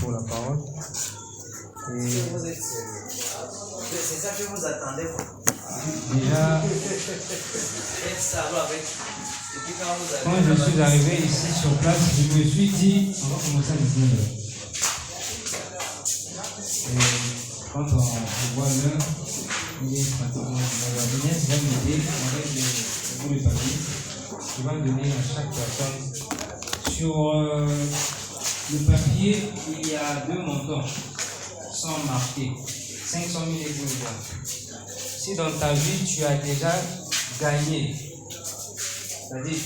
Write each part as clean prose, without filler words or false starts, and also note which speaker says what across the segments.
Speaker 1: pour la parole. Et
Speaker 2: c'est ça que vous attendez.
Speaker 1: Déjà, quand je suis arrivé ici sur place, je me suis dit, on va commencer à 19h. Et quand on voit l'heure, il est pratiquement 19h. Agnès va m'aider avec le bout de papier. Je vais donner à chaque personne. Sur le papier, il y a 2 montants sans marquer. 500 000 et 10 millions. Si dans ta vie, tu as déjà gagné, c'est-à-dire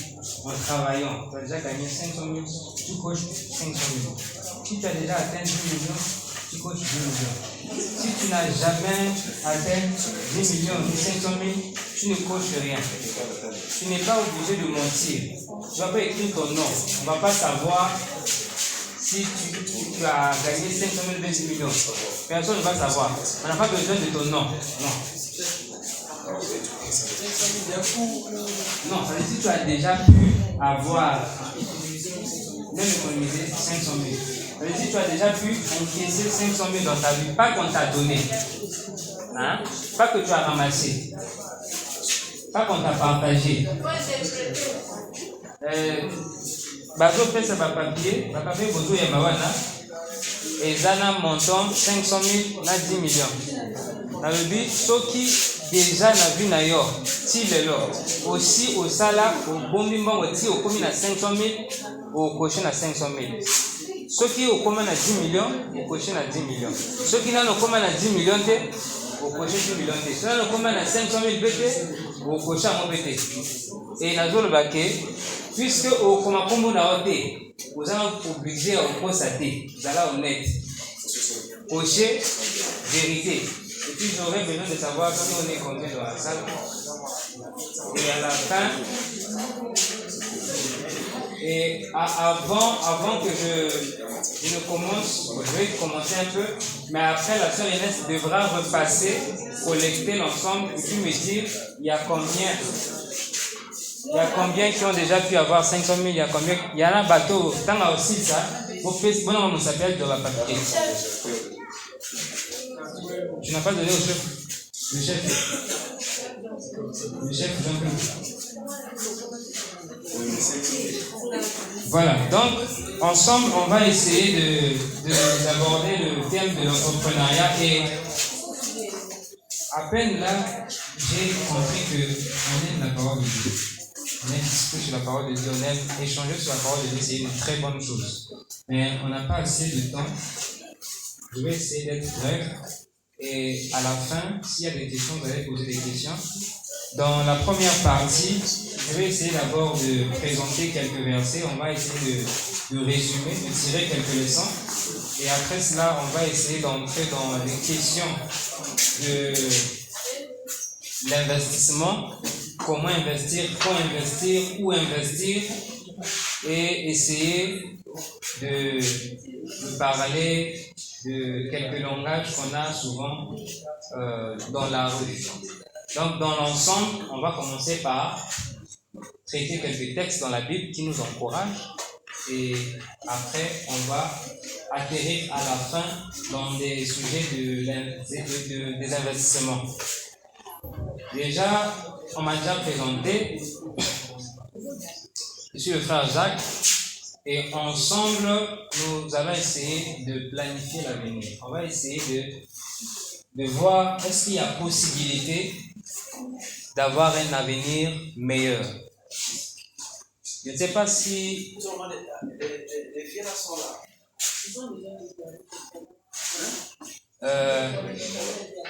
Speaker 1: en travaillant, tu as déjà gagné 500 000, tu coches 500 000. Si tu as déjà atteint 10 millions, tu coches 10 millions. Si tu n'as jamais atteint 10 millions ni 500 000, tu ne coches rien. Tu n'es pas obligé de mentir. Tu ne vas pas écrire ton nom. On ne va pas savoir si tu as gagné 500 000 ou 10 millions. Personne ne va savoir. On n'a pas besoin de ton nom. Non. Non, ça veut dire que tu as déjà pu avoir, même économiser 500 000. Ça veut dire que tu as déjà pu encaisser 500 000 dans ta vie, pas qu'on t'a donné. Hein? Pas que tu as ramassé. Pas qu'on t'a partagé. Bazo fait ça papier bozo ya mawana. Et zana montant 500 000 na 10 millions. Dans le but, ceux qui déjà na vu na yo, si le lo, aussi au sala, au bombimbo, au 500 000, au coché na 500 000. Ceux qui au commun à 10 millions, au coché na 10 millions. Ceux qui n'ont au commun à 10 millions, au coché 10 millions. Ceux qui n'ont au commun à 500 000 BT, au coché à mon BT. Et na zone baké, puisque au commun combo na OT, vous allez obligé à constater, vous allez honnête. Coché, vérité. Et puis j'aurais besoin de savoir comment on est combien dans la salle. Et à la fin, et avant que je ne commence, je vais commencer un peu, mais après la sœur Inès devra repasser, collecter l'ensemble et puis me dire il y a combien qui ont déjà pu avoir 500 000, il y a combien, il y en a un bateau, tant là aussi ça, bon on s'appelle de la papier. Tu n'as pas donné au chef. Le chef Jean-Claude. Voilà, donc ensemble on va essayer d'aborder le thème de l'entrepreneuriat et à peine là j'ai compris qu'on aime la parole de Dieu. On aime discuter sur la parole de Dieu, on aime échanger sur la parole de Dieu, c'est une très bonne chose. Mais on n'a pas assez de temps. Je vais essayer d'être bref. Et à la fin, s'il y a des questions, vous allez poser des questions. Dans la première partie, je vais essayer d'abord de présenter quelques versets. On va essayer de résumer, de tirer quelques leçons. Et après cela, on va essayer d'entrer dans les questions de l'investissement. Comment investir, quand investir, où investir. Et essayer de parler de quelques langages qu'on a souvent dans la rue. Donc, dans l'ensemble, on va commencer par traiter quelques textes dans la Bible qui nous encouragent et après, on va atterrir à la fin dans des sujets des investissements. Déjà, on m'a déjà présenté, je suis le frère Jacques. Et ensemble, nous allons essayer de planifier l'avenir. On va essayer de voir est-ce qu'il y a possibilité d'avoir un avenir meilleur. Je ne sais pas si... je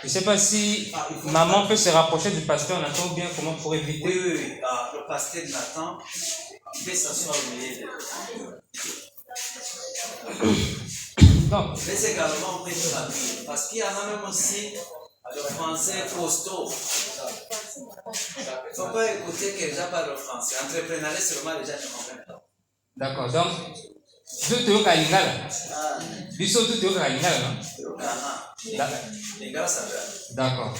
Speaker 1: ne sais pas si maman peut se rapprocher du pasteur Nathan ou bien comment pour éviter...
Speaker 2: Oui. Le pasteur Nathan... Il fait s'asseoir au milieu de
Speaker 1: donc,
Speaker 2: mais c'est également pris de la vie. Parce qu'il y en a même aussi le français costaud. Il ne faut pas écouter que les gens parlent le français. Entrepreneuriat, c'est vraiment les gens qui n'ont pas.
Speaker 1: D'accord, donc, tout est au Kalingala. Biso, tout est au Kalingala, non? D'accord.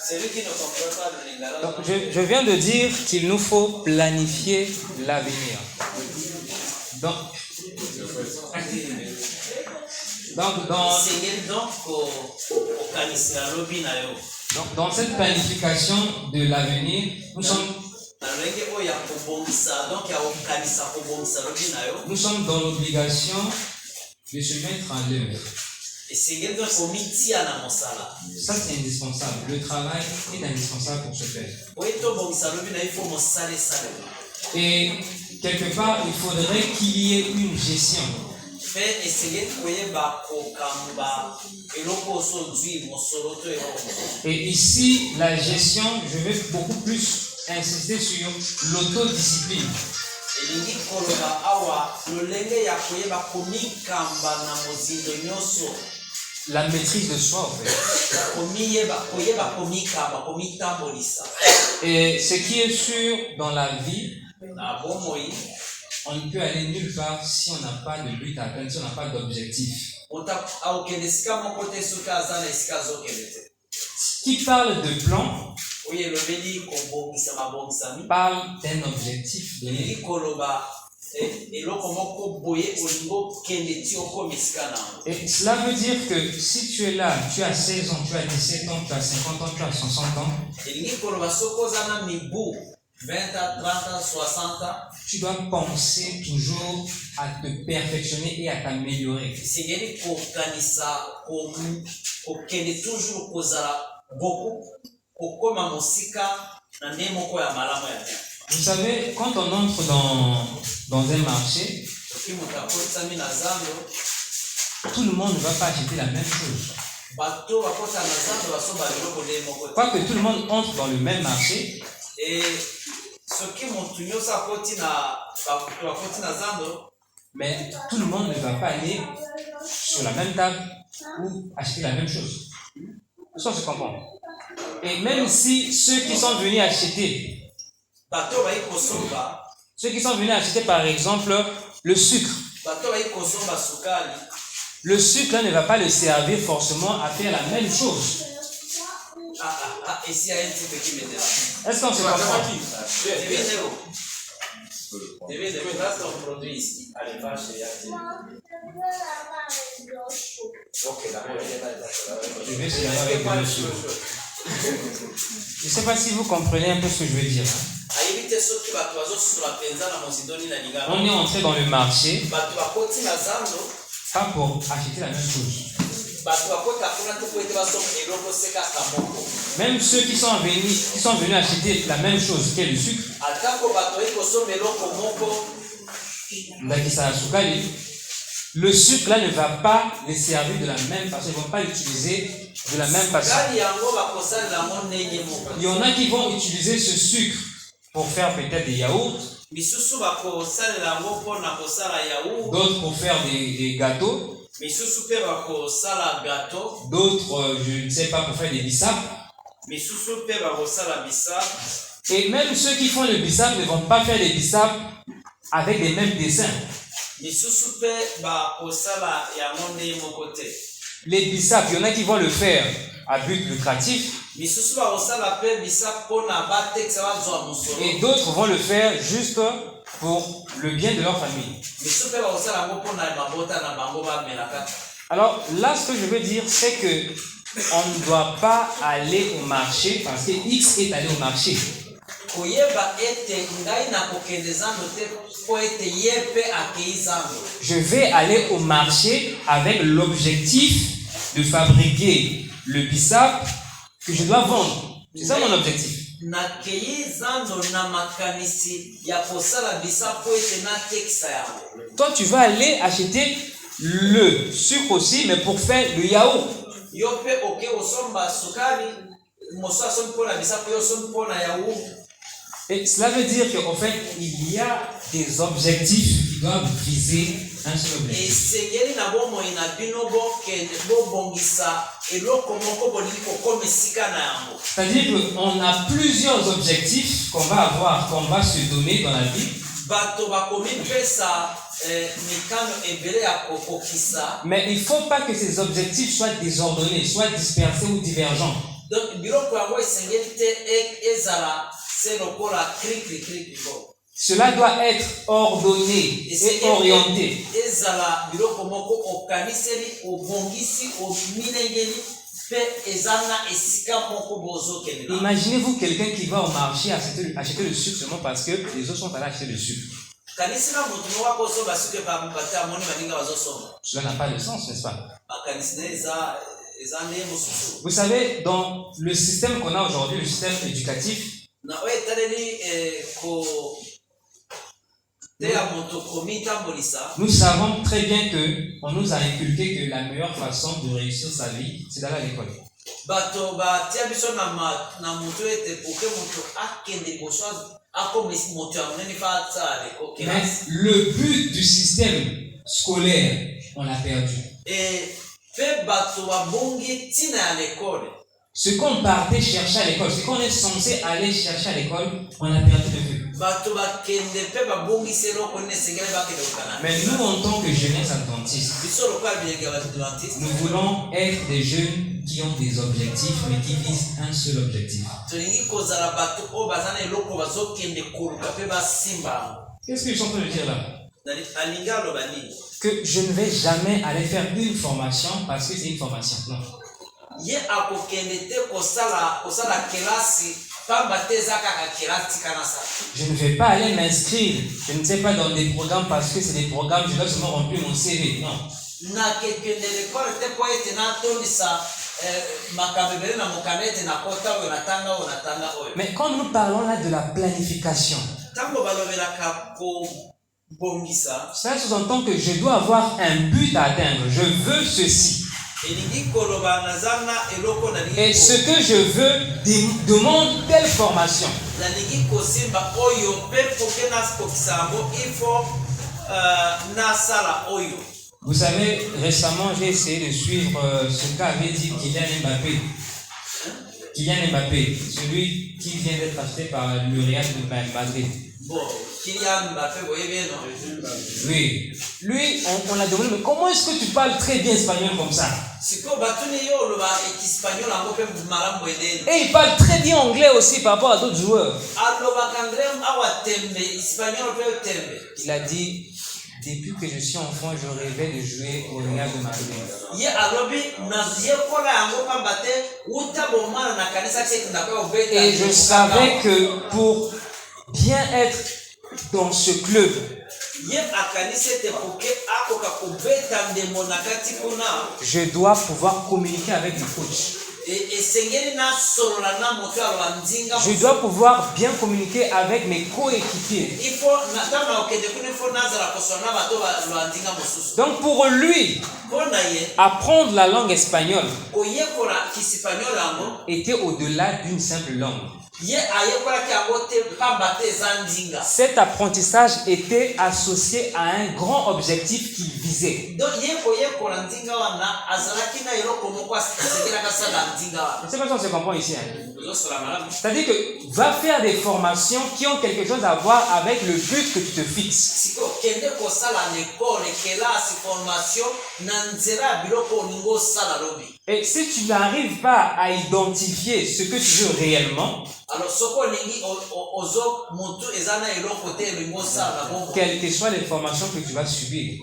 Speaker 2: Celui qui ne comprend pas le lingala.
Speaker 1: Donc, je viens de dire qu'il nous faut planifier l'avenir. Donc, dans cette planification de l'avenir, nous sommes dans l'obligation de se mettre en l'œuvre. Ça, c'est indispensable. Le travail est indispensable pour se faire. Et quelque part, il faudrait qu'il y ait une gestion. Et ici, la gestion, je vais beaucoup plus insister sur l'autodiscipline. La maîtrise de soi, en fait. Et ce qui est sûr dans la vie, on ne peut aller nulle part si on n'a pas de but à atteindre, si on n'a pas d'objectif. Qui parle de plan parle d'un objectif donné. Et cela veut dire que si tu es là, tu as 16 ans, tu as 17 ans, tu as 50 ans, tu as 60 ans, tu dois penser toujours à te perfectionner et à t'améliorer. Vous savez, quand on entre dans un marché, tout le monde ne va pas acheter la même chose. Pas que tout le monde entre dans le même marché. Mais tout le monde ne va pas aller sur la même table ou acheter la même chose. Ça, je comprends. Et même si ceux qui sont venus acheter, par exemple le sucre, le sucre là, ne va pas le servir forcément à faire la même chose. Est-ce qu'on se comprend? Je vais avec monsieur. Je ne sais pas si vous comprenez un peu ce que je veux dire. On est entré dans le marché, pas pour acheter la même chose. Même ceux qui sont venus acheter la même chose qu'est le sucre, le sucre là ne va pas les servir de la même façon, ils ne vont pas l'utiliser de la même façon. Il y en a qui vont utiliser ce sucre pour faire peut-être des yaourts, d'autres pour faire des gâteaux, d'autres, je ne sais pas, pour faire des bissap. Et même ceux qui font le bissap ne vont pas faire des bissap avec les mêmes dessins. Les bissap, il y en a qui vont le faire à but lucratif. Et d'autres vont le faire juste pour le bien de leur famille. Alors là, ce que je veux dire, c'est que on ne doit pas aller au marché parce que X est allé au marché. Je vais aller au marché avec l'objectif de fabriquer le bissap que je dois vendre. C'est ça mon objectif. Toi, tu vas aller acheter le sucre aussi, mais pour faire le yaourt. Et cela veut dire qu'en fait, il y a des objectifs qui doivent viser un seul objectif. C'est-à-dire qu'on a plusieurs objectifs qu'on va avoir, qu'on va se donner dans la vie. Mais il ne faut pas que ces objectifs soient désordonnés, soient dispersés ou divergents. Cela doit être ordonné et orienté.
Speaker 2: ezala biloko moko okaniseli obongisi ominengeli pe ezana esika moko bozokende.
Speaker 1: Imaginez-vous quelqu'un qui va au marché acheter le sucre seulement parce que les autres sont allés acheter le sucre.
Speaker 2: kanisina moto moko akosoba suke bamupate amoni baninga bazosomba.
Speaker 1: Cela n'a pas de sens, n'est-ce pas?
Speaker 2: Bakanisina eza nde mosusu.
Speaker 1: Vous savez, dans le système qu'on a aujourd'hui, le système éducatif,
Speaker 2: na oyo etaleli
Speaker 1: nous savons très bien qu'on nous a inculqué que la meilleure façon de réussir sa vie, c'est d'aller à l'école. Mais le but du système scolaire, on l'a perdu. Ce qu'on partait chercher à l'école, ce qu'on est censé aller chercher à l'école, on a perdu de vue. Mais nous, en tant que jeunesse adventiste, nous voulons être des jeunes qui ont des objectifs, mais qui visent un seul objectif. Qu'est-ce qu'ils sont en train de dire là? Que je ne vais jamais aller faire une formation parce que c'est une formation. Non. Je ne vais pas aller m'inscrire, je ne sais pas, dans des programmes parce que c'est des programmes, je dois seulement remplir mon CV. Non. Mais quand nous parlons là de la planification, ça sous-entend que je dois avoir un but à atteindre. Je veux ceci. Et ce que je veux demande telle formation. Vous savez, récemment, j'ai essayé de suivre ce qu'avait dit Kylian Mbappé. Kylian Mbappé, celui qui vient d'être acheté par le Real de Madrid.
Speaker 2: Bon, Kylian Mbappé, vous voyez bien, non?
Speaker 1: Oui. Lui, on l'a demandé, mais comment est-ce que tu parles très bien espagnol comme ça? Et il parle très bien anglais aussi par rapport à d'autres joueurs. Il a dit, depuis que je suis enfant, je rêvais de jouer au Real de Madrid. Et je savais que pour bien être dans ce club, je dois pouvoir communiquer avec le coach. Je dois pouvoir bien communiquer avec mes coéquipiers. Donc pour lui, apprendre la langue espagnole était au-delà d'une simple langue. Cet apprentissage était associé à un grand objectif qu'il visait. Je ne sais pas si on se comprend ici. C'est-à-dire que va faire des formations qui ont quelque chose à voir avec le but que tu te fixes. Et si tu n'arrives pas à identifier ce que tu veux réellement, quelles que soient les formations que tu vas subir,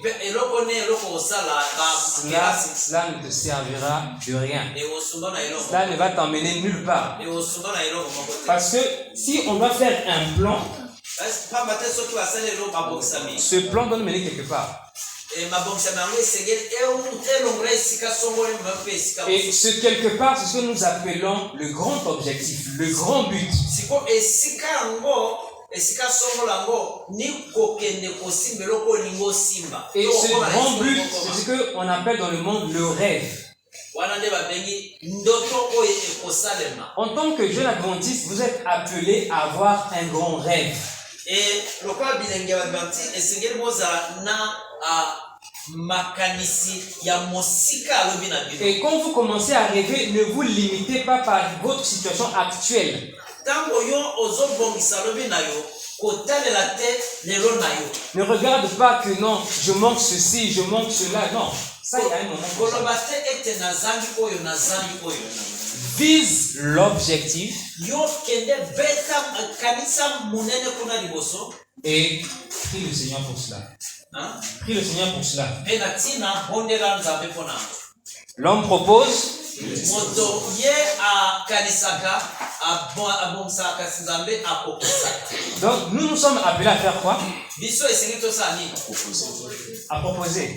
Speaker 1: cela ne te servira de rien. Cela ne va t'emmener nulle part. Parce que si on doit faire un plan, ce plan doit nous mener quelque part. Et ce quelque part, c'est ce que nous appelons le grand objectif, le grand but. Et ce grand but, c'est ce qu'on appelle dans le monde le rêve. En tant que jeune adventiste, vous êtes appelé à avoir un grand rêve. Et quand vous commencez à rêver, ne vous limitez pas par votre situation actuelle. Ne regarde pas que non, je manque ceci, je manque cela. Non, ça, il y a un moment. Vise l'objectif. Et prie le Seigneur pour cela.
Speaker 2: Hein?
Speaker 1: Prie le Seigneur pour cela.
Speaker 2: Benatina bondela nzambe mpona.
Speaker 1: L'homme propose.
Speaker 2: Moto ye a kanisaka abongisaka nzambe akokosaka.
Speaker 1: Donc nous sommes appelés à faire quoi?
Speaker 2: Biso esengi tosala nini?
Speaker 1: À proposer.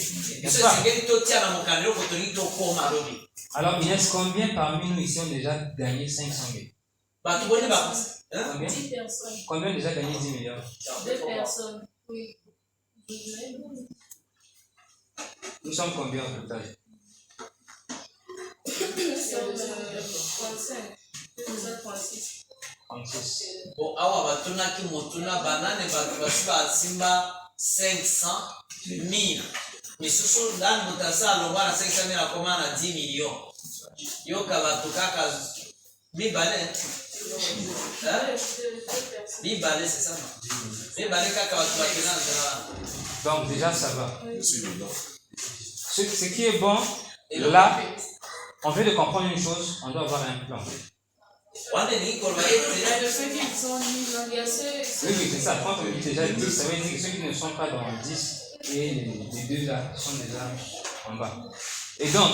Speaker 2: Biso esengeli totia na mokanda eloko tolingi tokoma lobi.
Speaker 1: Alors Inès, combien parmi nous ici ont déjà gagné 500 000?
Speaker 2: Bato boni ba
Speaker 1: Combien?
Speaker 3: 10 personnes.
Speaker 1: Combien ont déjà gagné 10 millions?
Speaker 3: 2 personnes. Oui.
Speaker 1: Nous sommes combien au total?
Speaker 3: Nous sommes 35. 36.
Speaker 1: 36.
Speaker 2: Bon, awa batunaki motuna banane bato basi basimba 500 000. Misusu ndani mutasa alongwa na 500 000 akoma na 10 millions. Yoka bato kaka mibale. Mibale, c'est ça, non? Mibale kaka bato bakena nzela.
Speaker 1: Donc déjà ça va. Ce qui est bon, là, on veut de comprendre une chose, on doit avoir un plan.
Speaker 3: Il y a ceux qui sont mis dans les
Speaker 1: Oui, c'est ça. Quand on dit déjà 10, ça veut dire que ceux qui ne sont pas dans 10 et les deux là sont déjà en bas. Et donc,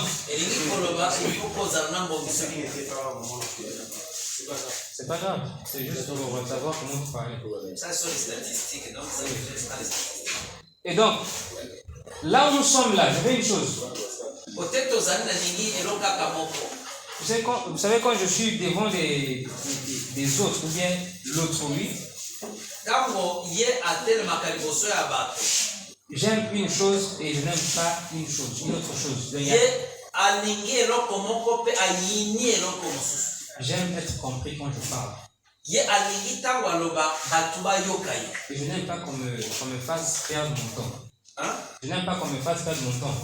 Speaker 1: c'est pas grave, c'est juste pour savoir comment vous parlez.
Speaker 2: Ça sont les statistiques, donc ça les statistiques.
Speaker 1: Et donc, là où nous sommes là, je veux une chose. Vous savez, quand je suis devant des autres ou bien l'autrui, j'aime une chose et je n'aime pas une autre chose. J'aime être compris quand je parle. Et je n'aime pas qu'on me fasse perdre mon temps.
Speaker 2: Hein?
Speaker 1: Je n'aime pas qu'on me fasse perdre mon temps.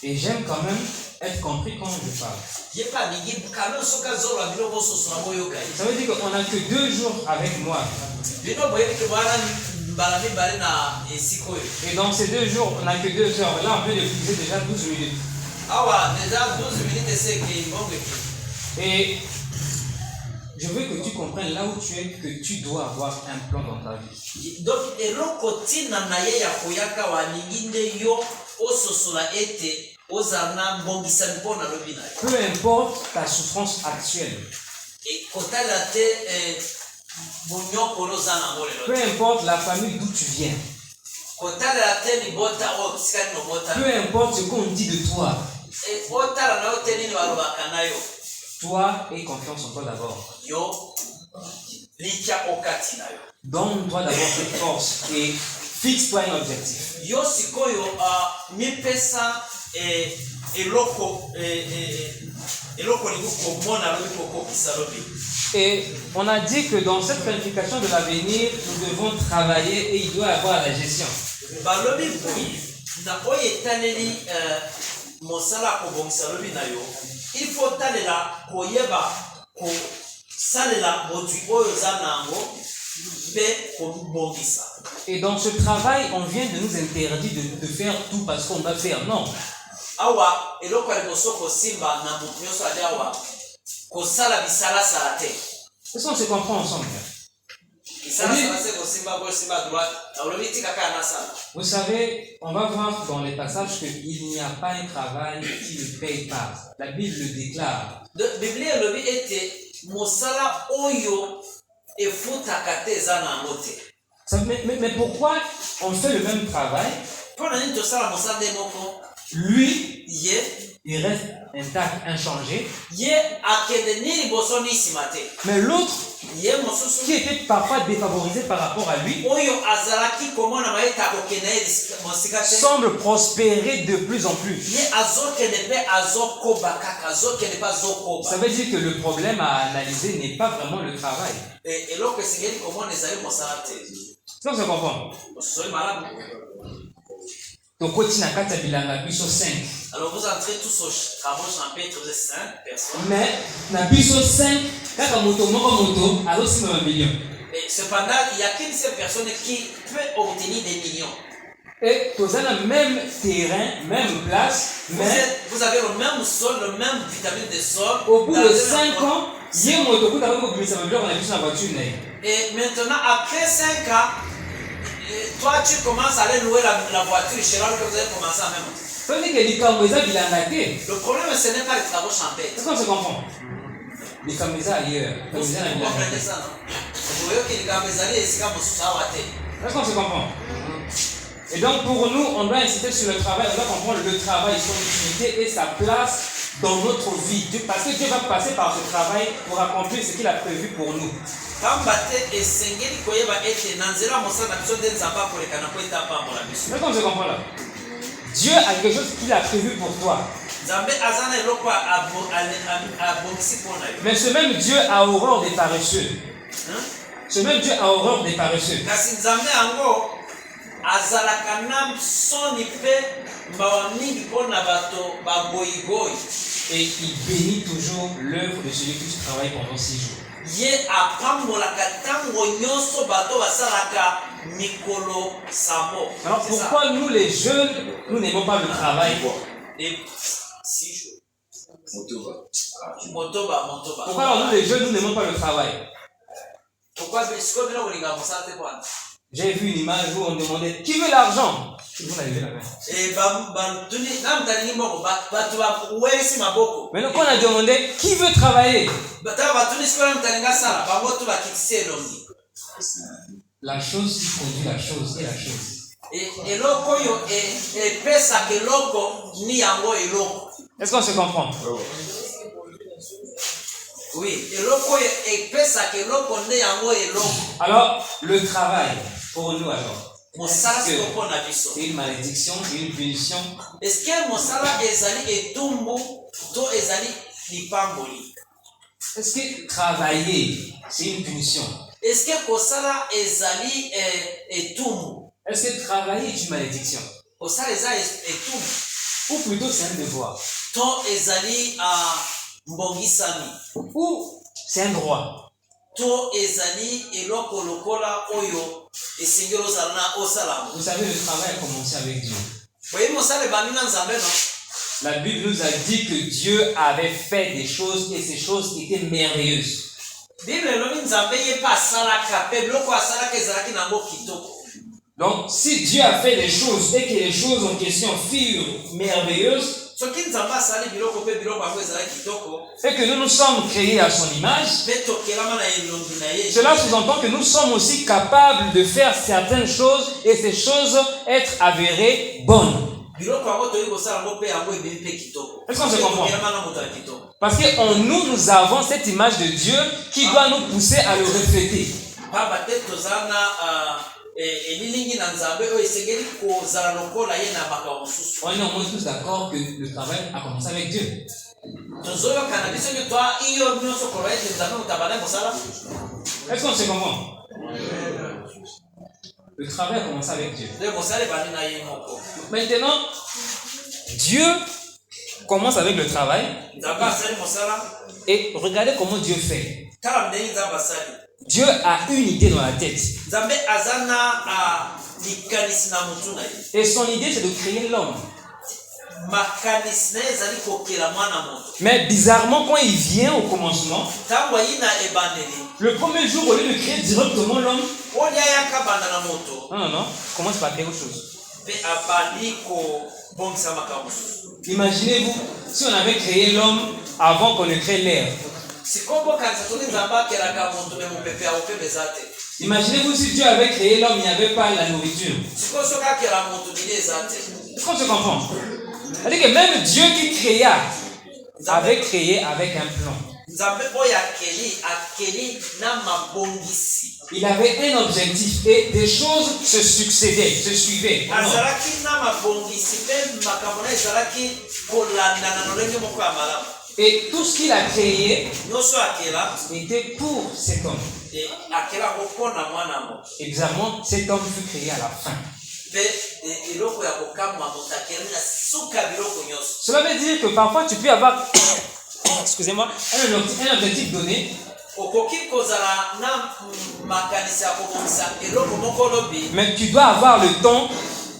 Speaker 1: Et j'aime quand même être compris quand je parle. Ça veut dire qu'on n'a que 2 jours avec moi. Et dans ces 2 jours, on n'a que 2 heures. Là, on peut utiliser déjà 12 minutes. Et je veux que tu comprennes là où tu es, que tu dois avoir un plan dans ta vie. Peu importe ta souffrance actuelle. Peu importe la famille d'où tu viens. Peu importe ce qu'on dit de toi. Toi, aie confiance en toi d'abord. Donne-toi d'abord cette force et fixe-toi un objectif. Et on a dit que dans cette planification de l'avenir, nous devons travailler et il doit y avoir la gestion.
Speaker 2: Il faut
Speaker 1: et dans ce travail, on vient de nous interdire de faire tout parce qu'on va faire. Non. Est-ce qu'on se comprend ensemble? Vous savez, on va voir dans les passages qu'il n'y a pas un travail qui ne paye pas. La Bible le déclare. Mais pourquoi on fait le même travail? Lui, il reste intact, inchangé. Mais l'autre, qui était parfois défavorisé par rapport à lui, semble prospérer de plus en plus. Ça veut dire que le problème à analyser n'est pas vraiment le travail. Ça, se comprend. Donc,
Speaker 2: alors vous entrez tous au chapitre de 5 personnes.
Speaker 1: Mais na biso 5 kaka moto
Speaker 2: et cependant il y a qu'une seule personne qui peut obtenir des millions.
Speaker 1: Et tous dans le même terrain, même place, mais
Speaker 2: Vous avez le même sol, le même vitamine de sol.
Speaker 1: au bout
Speaker 2: dans
Speaker 1: de
Speaker 2: un
Speaker 1: 5
Speaker 2: endroit.
Speaker 1: ans, il y a un moto qui a la voiture.
Speaker 2: Et maintenant, après 5 ans, toi tu commences à aller louer la voiture chez là que vous avez commencé à même.
Speaker 1: Tandis que les Kameza, il en a été.
Speaker 2: Le problème, ce n'est pas les travaux champêtres.
Speaker 1: Est-ce qu'on se comprend? Les Kameza ailleurs.
Speaker 2: Vous comprenez ça, non? Vous voyez que les Gambézali et les Gamosawate.
Speaker 1: Est-ce qu'on se comprend? Et donc pour nous, on doit insister sur le travail, on doit comprendre le travail, son utilité et sa place dans notre vie. Parce que Dieu va passer par ce travail pour accomplir ce qu'il a prévu pour nous. Est-ce qu'on se comprend là? Dieu a quelque chose qu'il a prévu pour toi. Mais ce même Dieu a horreur des paresseux. Ce même Dieu a horreur des paresseux. Et il bénit toujours l'œuvre de celui qui travaille pendant 6 jours. Alors pourquoi nous les jeunes, nous n'aimons pas le travail? Pourquoi alors nous les jeunes, nous n'aimons pas le travail? J'ai vu une image où on demandait qui veut l'argent? Tout le monde a levé la main. Maintenant, quand on a demandé qui veut travailler, la chose qui produit la chose est la chose. Est-ce qu'on se comprend?
Speaker 2: Oui.
Speaker 1: Alors, le travail, pour nous alors, c'est
Speaker 2: c'est
Speaker 1: une malédiction, c'est une punition.
Speaker 2: Est-ce que
Speaker 1: Est-ce que travailler, c'est une punition?
Speaker 2: Est-ce que kosala ezali etumbu?
Speaker 1: Est-ce que travailler est une malédiction?
Speaker 2: Kosala ezali etumbu.
Speaker 1: Ou plutôt c'est un devoir?
Speaker 2: To ezali mbongisami.
Speaker 1: Ou c'est un droit?
Speaker 2: To ezali eloko lokola oyo esengelo zalana osalamu.
Speaker 1: Vous savez, le travail a commencé avec Dieu.
Speaker 2: Oui, mosale bamina nzambe non?
Speaker 1: La Bible nous a dit que Dieu avait fait des choses et ces choses étaient merveilleuses. Donc, si Dieu a fait des choses et que les choses en question furent merveilleuses, et que nous nous sommes créés à son image, cela sous-entend que nous sommes aussi capables de faire certaines choses et ces choses être avérées bonnes. Est-ce qu'on se comprend? Parce qu'en nous, nous avons cette image de Dieu qui doit nous pousser à le refléter. On est au moins tous d'accord que le travail a commencé avec Dieu. Est-ce qu'on se comprend? Le travail a commencé avec Dieu. Maintenant, Dieu commence avec le travail. Et regardez comment Dieu fait. Dieu a une idée dans la tête. Et son idée, c'est de créer l'homme. Mais bizarrement, quand il vient au commencement, le premier jour, au lieu de créer directement l'homme, non, commence par quelque chose. Imaginez-vous si on avait créé l'homme avant qu'on ne crée l'air. Imaginez-vous si Dieu avait créé l'homme, il n'y avait pas la nourriture. Est-ce qu'on se comprend? C'est-à-dire que même Dieu qui créa avait créé avec un plan. Il avait un objectif et des choses se succédaient, se suivaient. Et tout ce qu'il a créé était pour cet homme. Exactement, cet homme fut créé à la fin. Cela veut dire que parfois tu peux avoir excusez-moi, un objectif donné. Mais tu dois avoir le temps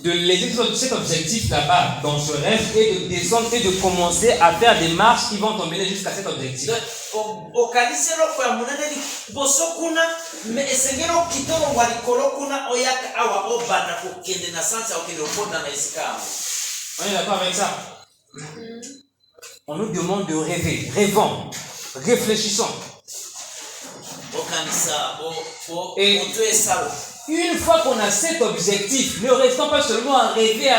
Speaker 1: de laisser cet objectif là-bas dans ce rêve et de descendre et de commencer à faire des marches qui vont t'emmener jusqu'à cet objectif.
Speaker 2: okanisi eloko ya monene liboso kuna me esengeli okitolongwa likolo kuna oyaka awa obanda kokende na sansi ya okende okonda na esika yango.
Speaker 1: On est d'accord avec ça? On nous demande de rêver. Rêvons. Réfléchissons.
Speaker 2: okanisa
Speaker 1: Et
Speaker 2: moto esala.
Speaker 1: une fois qu'on a cet objectif, ne restons pas seulement à rêver,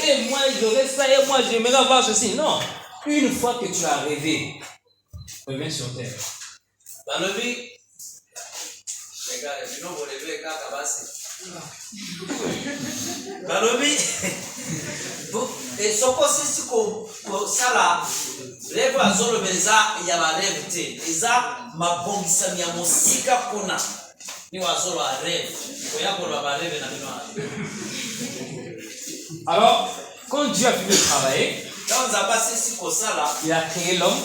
Speaker 1: et moi j'aurais ça, et moi j'aimerais avoir ceci. Non. Une fois que tu as rêvé, reviens sur terre.
Speaker 2: balobi bino bolebe kaka basi balobi soko sisi kosala rêve azoloba eza ya barêve te, eza mabongisami ya mosika kuna ni wazoloba rêve oya koloba barêve na bino wana.
Speaker 1: Alors, quand Dieu a fini de travailler,
Speaker 2: ntango nzambe asisi kosala
Speaker 1: il a créé l'homme,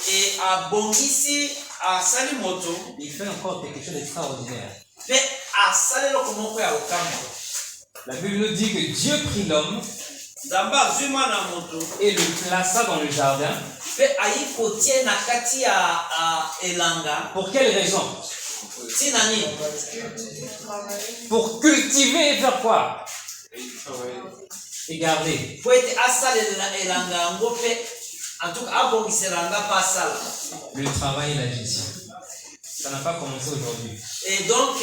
Speaker 2: e abongisi asali moto
Speaker 1: il fait encore quelque chose d'extraordinaire.
Speaker 2: mpe asali eloko moko ya kokamwa.
Speaker 1: La Bible nous dit que Dieu prit l'homme
Speaker 2: nzambe azwi mwana moto
Speaker 1: et le plaça dans le jardin.
Speaker 2: mpe ayi kotie na kati ya elanga.
Speaker 1: Pour quelle raison?
Speaker 2: ntina nini?
Speaker 1: Pour cultiver et faire quoi? Et garder.
Speaker 2: po ete asalela elanga yango mpe antuka abongiselanga mpe asala.
Speaker 1: Le travail et la gestion. Ça n'a pas commencé aujourd'hui.
Speaker 2: Et donc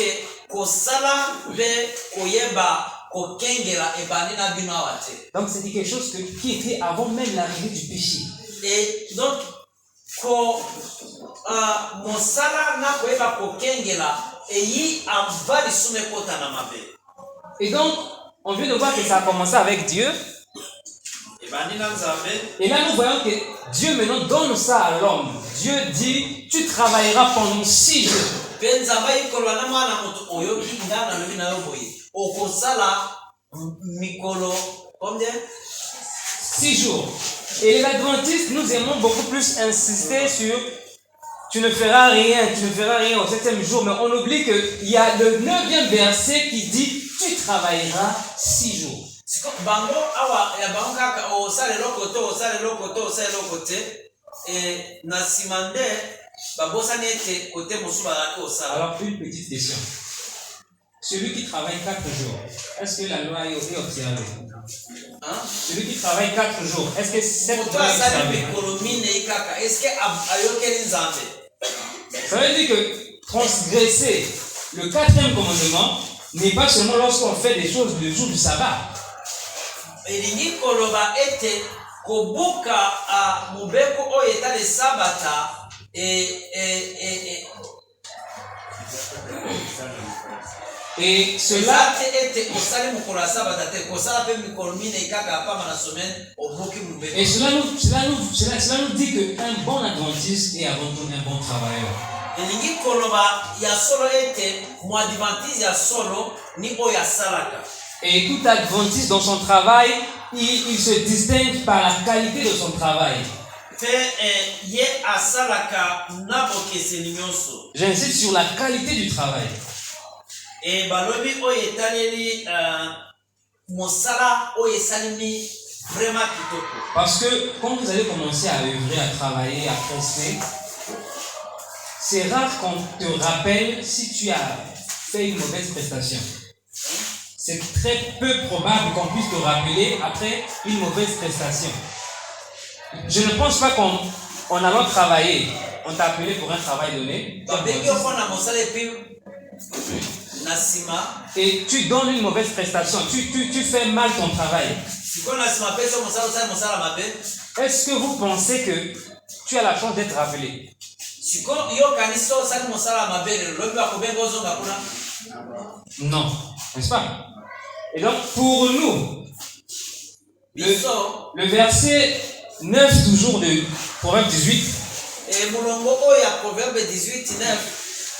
Speaker 2: kosala mpe koyeba kokengela ebandi na bino awa te.
Speaker 1: Donc c'était quelque chose qui était avant même l'arrivée du péché.
Speaker 2: Et donc mosala na koyeba kokengela eyi ava lisumu ekota na mabe.
Speaker 1: Et donc on vient de voir que ça a commencé avec Dieu.
Speaker 2: ebandi na nzambe.
Speaker 1: Et là nous voyons que Dieu maintenant donne ça à l'homme. Dieu dit, tu travailleras pendant 6 jours.
Speaker 2: mpe nzambe ayikoloba na mwana moto oyoki nga nalobi na yo boye okosala mikolo combien?
Speaker 1: 6 jours. Et les adventistes, nous aimons beaucoup plus insister sur tu ne feras rien au 7e jour. Mais on oublie qu'il y a le 9e verset qui dit tu travailleras 6 jours.
Speaker 2: bango awa ya bango kaka osala eloko te na nsima nde babosani ete kote mosusu bazalaki osala.
Speaker 1: Alors une petite question. Celui qui travaille 4 jours, est-ce que la loi est observée? Celui qui travaille 4 jours, est-ce que cette
Speaker 2: moto
Speaker 1: loi est
Speaker 2: asali
Speaker 1: observée?
Speaker 2: mikolo minei kaka eske ayokeli nzambe?
Speaker 1: Ça veut dire que transgresser le 4e commandement n'est pas seulement lorsqu'on fait des choses le jour du sabbat.
Speaker 2: elingi koloba ete kobuka mobeko oyo etali sabata
Speaker 1: Et cela,
Speaker 2: eza te ete osali mokolo ya sabata te kosala mpe mikolo minei kaka apama na semaine obuki mobeko.
Speaker 1: et cela nous dit qu'un bon adventiste est avant tout un bon travailleur.
Speaker 2: elingi koloba ya solo ete moadventiste ya solo ni oyo asalaka.
Speaker 1: Et tout adventiste dans son travail, il se distingue par la qualité de son travail.
Speaker 2: ye asalaka na bokeseni nyonso.
Speaker 1: J'insiste sur la qualité du travail.
Speaker 2: balobi oyo etaleli mosala oyo esalimi vraiment kitoko.
Speaker 1: Parce que quand vous allez commencer à œuvrer, à travailler, à presser, c'est rare qu'on te rappelle si tu as fait une mauvaise prestation. C'est très peu probable qu'on puisse te rappeler après une mauvaise prestation. Je ne pense pas qu'en allant travailler, on t'a appelé pour un travail donné. Et tu donnes une mauvaise prestation, tu fais mal ton travail. Est-ce que vous pensez que tu as la chance d'être rappelé? Non, n'est-ce pas? Et donc pour nous, le verset 9 toujours de Proverbe 18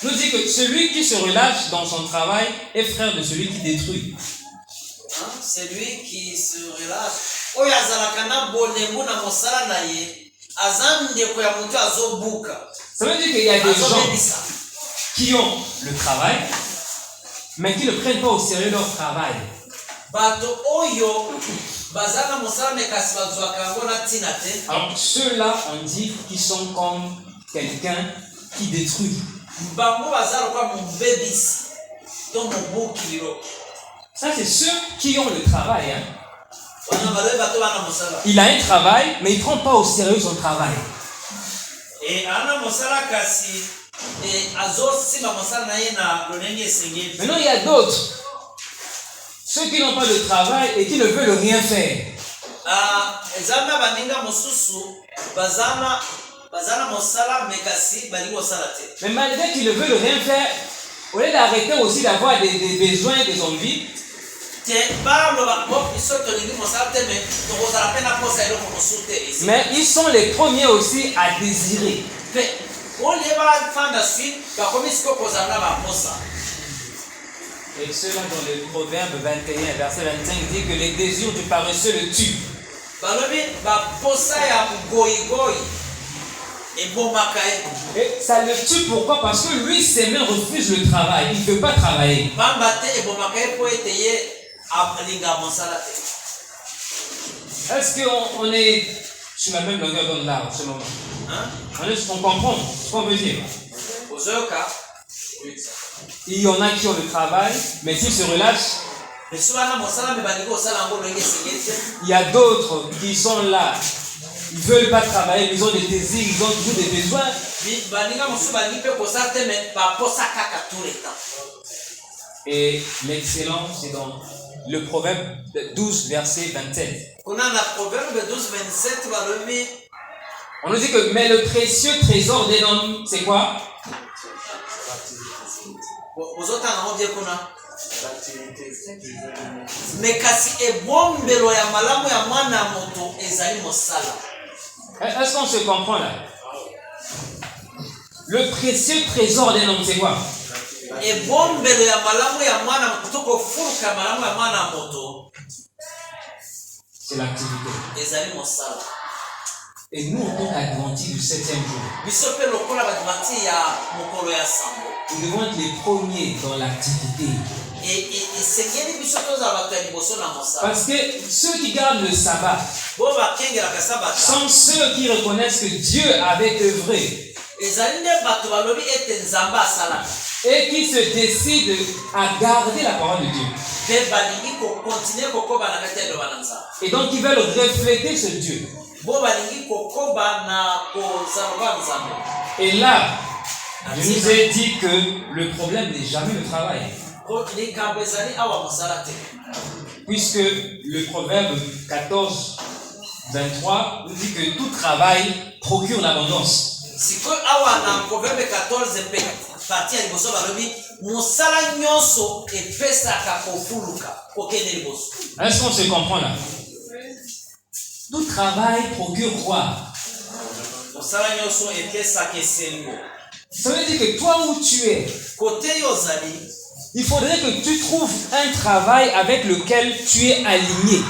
Speaker 1: nous dit que celui qui se relâche dans son travail est frère de celui qui détruit.
Speaker 2: Celui qui se relâche.
Speaker 1: Ça veut dire qu'il y a des gens qui ont le travail, mais qui ne prennent pas au sérieux leur travail.
Speaker 2: bato oyo bazana mosala mekasi bazwaka yango na ntina te.
Speaker 1: Alors ceux-là, on dit qu'ils sont comme quelqu'un qui détruit.
Speaker 2: Bango bazala kwa mobebisi to mobukiliro.
Speaker 1: Ça, c'est ceux qui ont le travail. Hein.
Speaker 2: Wana balobi bato bana mosala.
Speaker 1: Il a un travail, mais il ne prend pas au sérieux son travail.
Speaker 2: Et ana mosala kasi azo simba mosala na ye na lolenge esengeli.
Speaker 1: Maintenant, il y a d'autres. Ceux qui n'ont pas de travail et qui ne veulent rien faire.
Speaker 2: Ezana baninga mosusu bazana mosala mekasi bali mosala te.
Speaker 1: Mais malgré qu'ils ne veulent rien faire, au lieu d'arrêter aussi d'avoir des besoins et des envies, mais ils sont les premiers aussi à désirer. Et cela dans le Proverbe 21, verset 25 dit que les désirs du paresseux le tuent. Et ça le tue pourquoi? Parce que lui, ses mains refusent le travail. Il ne veut pas travailler. Est-ce qu'on est sur la même longueur d'onde là en ce moment? On comprend ce qu'on veut dire. Il y en a qui ont le travail, mais s'ils se relâchent, il y a d'autres qui sont là. Ils ne veulent pas travailler, ils ont des désirs, ils ont toujours des besoins. Et l'excellence, c'est dans le Proverbe 12, verset 27. On nous dit que, mais le précieux trésor d'un homme, c'est quoi? Est-ce qu'on se comprend là? Le précieux trésor d'un homme, c'est quoi? C'est l'activité. Et nous, en tant qu'adventistes du 7e jour, nous devons être les premiers dans l'activité. Parce que ceux qui gardent le sabbat sont ceux qui reconnaissent que Dieu avait œuvré et qui se décident à garder la parole de Dieu. Et donc ils veulent refléter ce Dieu. Et là, je nous ai dit que le problème n'est jamais le travail. Puisque le Proverbe 14, 23 nous dit que tout travail procure l'abondance. Est-ce qu'on se comprend là? Tout travail procure quoi? Ça veut dire que toi où tu es, il faudrait que tu trouves un travail avec lequel tu es aligné.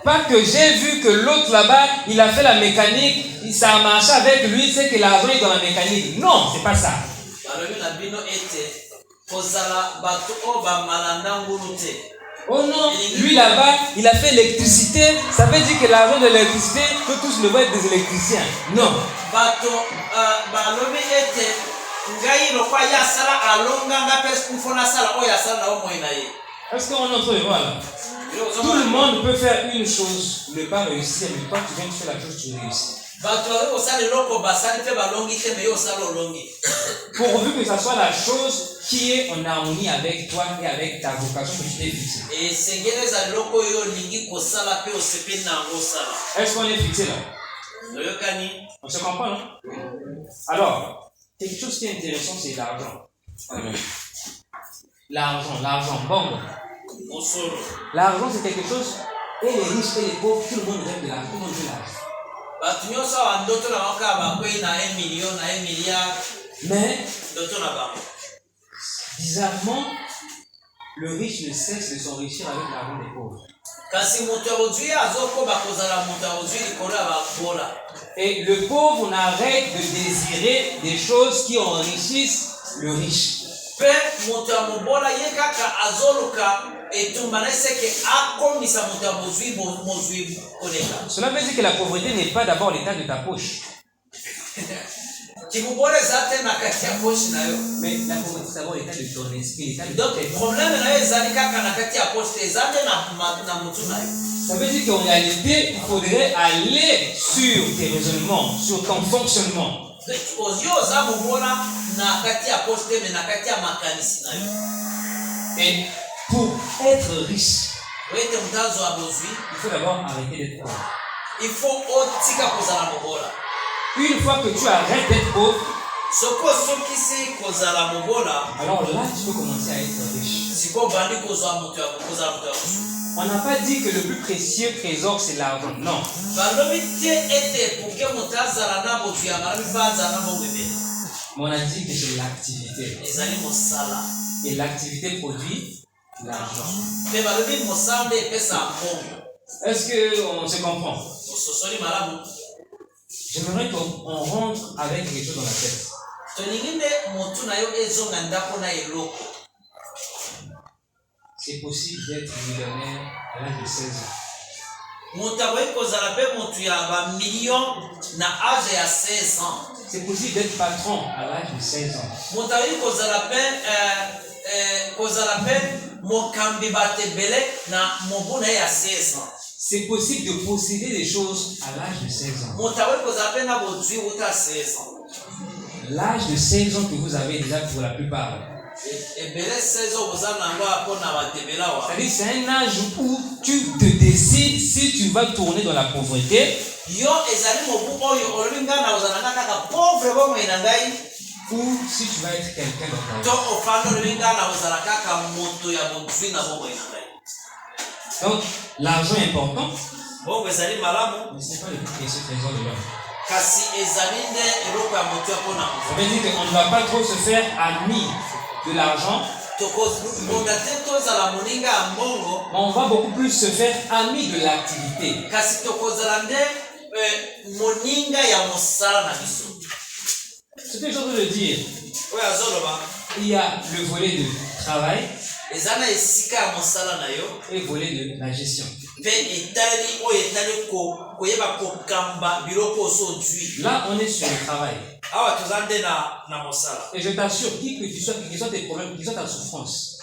Speaker 1: Pas que j'ai vu que l'autre là-bas, il a fait la mécanique, ça a marché avec lui, c'est que l'argent est dans la mécanique. Non, c'est pas ça. Oh non, lui là-bas, il a fait l'électricité, ça veut dire que l'argent de l'électricité, que tous ne vont être des électriciens. Non. Est-ce qu'on entre voilà? Tout le monde peut faire une chose, ne pas réussir, mais toi tu viens de faire la chose, tu réussis. Pourvu que ça soit la chose qui est en harmonie avec toi et avec ta vocation que tu t'es fixée. Est-ce qu'on est fixé là? On se comprend, non? Alors, quelque chose qui est intéressant, c'est l'argent. L'argent, bon. L'argent, c'est quelque chose, et les riches et les pauvres, tout le monde rêve de l'argent, tout le monde veut l'argent. Mais, bizarrement, le riche ne cesse de s'enrichir avec l'argent des pauvres. Et le pauvre n'arrête de désirer des choses qui enrichissent le riche.
Speaker 2: pe moto ya mobola ye kaka azoluka etumba na seke akomisa moto ya mozwi koleka.
Speaker 1: Cela veut dire que la pauvreté n'est pas d'abord l'état de ta poche.
Speaker 2: Kikuboleza te na kati ya poche na yo.
Speaker 1: Mais la pauvreté c'est d'abord l'état de ton esprit, l'état de
Speaker 2: Donc
Speaker 1: ton tête.
Speaker 2: problème na yo ezali kaka na kati ya poche te eza te na motu na yo.
Speaker 1: Ça veut dire qu'en réalité, il faudrait aller sur tes raisonnements, sur ton fonctionnement.
Speaker 2: Yo oza mobola na kati ya poche te me na kati ya makanisi na yo.
Speaker 1: Et pour être riche,
Speaker 2: Oete mutazo wa bozwi,
Speaker 1: il faut d'abord arrêter d'être pauvre.
Speaker 2: il faut otika kozala mobola.
Speaker 1: Une fois que tu arrêtes d'être pauvre,
Speaker 2: Soko sokisi kozala mobola,
Speaker 1: alors là, tu peux commencer à être riche.
Speaker 2: siko bandi kozwa moto ya kozala moto ya bozwi.
Speaker 1: On n'a pas dit que le plus précieux trésor, c'est l'argent. Non.
Speaker 2: Balobi te ete pour que moto azala na botu ya malabi fa azala na bongo ebele.
Speaker 1: Mais on a dit que c'est l'activité.
Speaker 2: Ezali mosala.
Speaker 1: Et l'activité produit l'argent.
Speaker 2: Me balobi mosala nde epesa mbongo.
Speaker 1: Est-ce qu'on se comprend?
Speaker 2: Ososoli malamu.
Speaker 1: J'aimerais qu'on rentre avec quelque chose dans la tête.
Speaker 2: Tolingi nde motu na yo ezonga ndako na eloko.
Speaker 1: C'est possible d'être millionnaire à l'âge de 16 ans.
Speaker 2: Moto akoki kozala mpe motu ya bamillion na age ya 16 ans.
Speaker 1: C'est possible d'être patron à l'âge de 16 ans.
Speaker 2: Moto akoki kozala mpe mokambi bato ebele na mobu na ye ya 16 ans.
Speaker 1: C'est possible de posséder des choses à l'âge de 16 ans.
Speaker 2: Moto akoki kozala mpe na bozwi wuta 16 ans.
Speaker 1: L'âge de 16 ans que vous avez déjà pour la plupart.
Speaker 2: Ebele 16 ans boza nango apona batebela wa.
Speaker 1: C'est-à-dire c'est un âge où tu te décides si tu vas tourner dans la pauvreté
Speaker 2: Yo ezali mobu oyo olobi nga na ozala nga kaka pauvre bomoi na ngai
Speaker 1: ou si tu vas être quelqu'un dans ta
Speaker 2: to
Speaker 1: vie.
Speaker 2: ofanda olobi nga na ozala kaka moto ya bozwi na bomoi na ngai.
Speaker 1: Donc l'argent est important,
Speaker 2: Bongo ezali malamu
Speaker 1: mais ce n'est pas le plus précieux trésor de l'homme.
Speaker 2: kasi ezali nde eloko ya moto ya mpona
Speaker 1: Ça veut dire qu'on ne va pas trop se faire ami de l'argent,
Speaker 2: tokomonda te tozala moninga ya mbongo
Speaker 1: mais on va beaucoup plus se faire ami de l'activité.
Speaker 2: kasi tokozala nde moninga ya mosala na biso.
Speaker 1: Ce que j'ai envie de dire,
Speaker 2: Oyo azoloba
Speaker 1: il y a le volet de travail
Speaker 2: eza na esika ya mosala na yo
Speaker 1: et le volet de la gestion.
Speaker 2: mpe etaleli oyo etali koyeba kokamba biloko oso ozwi.
Speaker 1: Là, on est sur le travail.
Speaker 2: Awa toza nde na mosala.
Speaker 1: Et je t'assure, qui que tu sois, quels que soient tes problèmes, quelle que soit ta souffrance,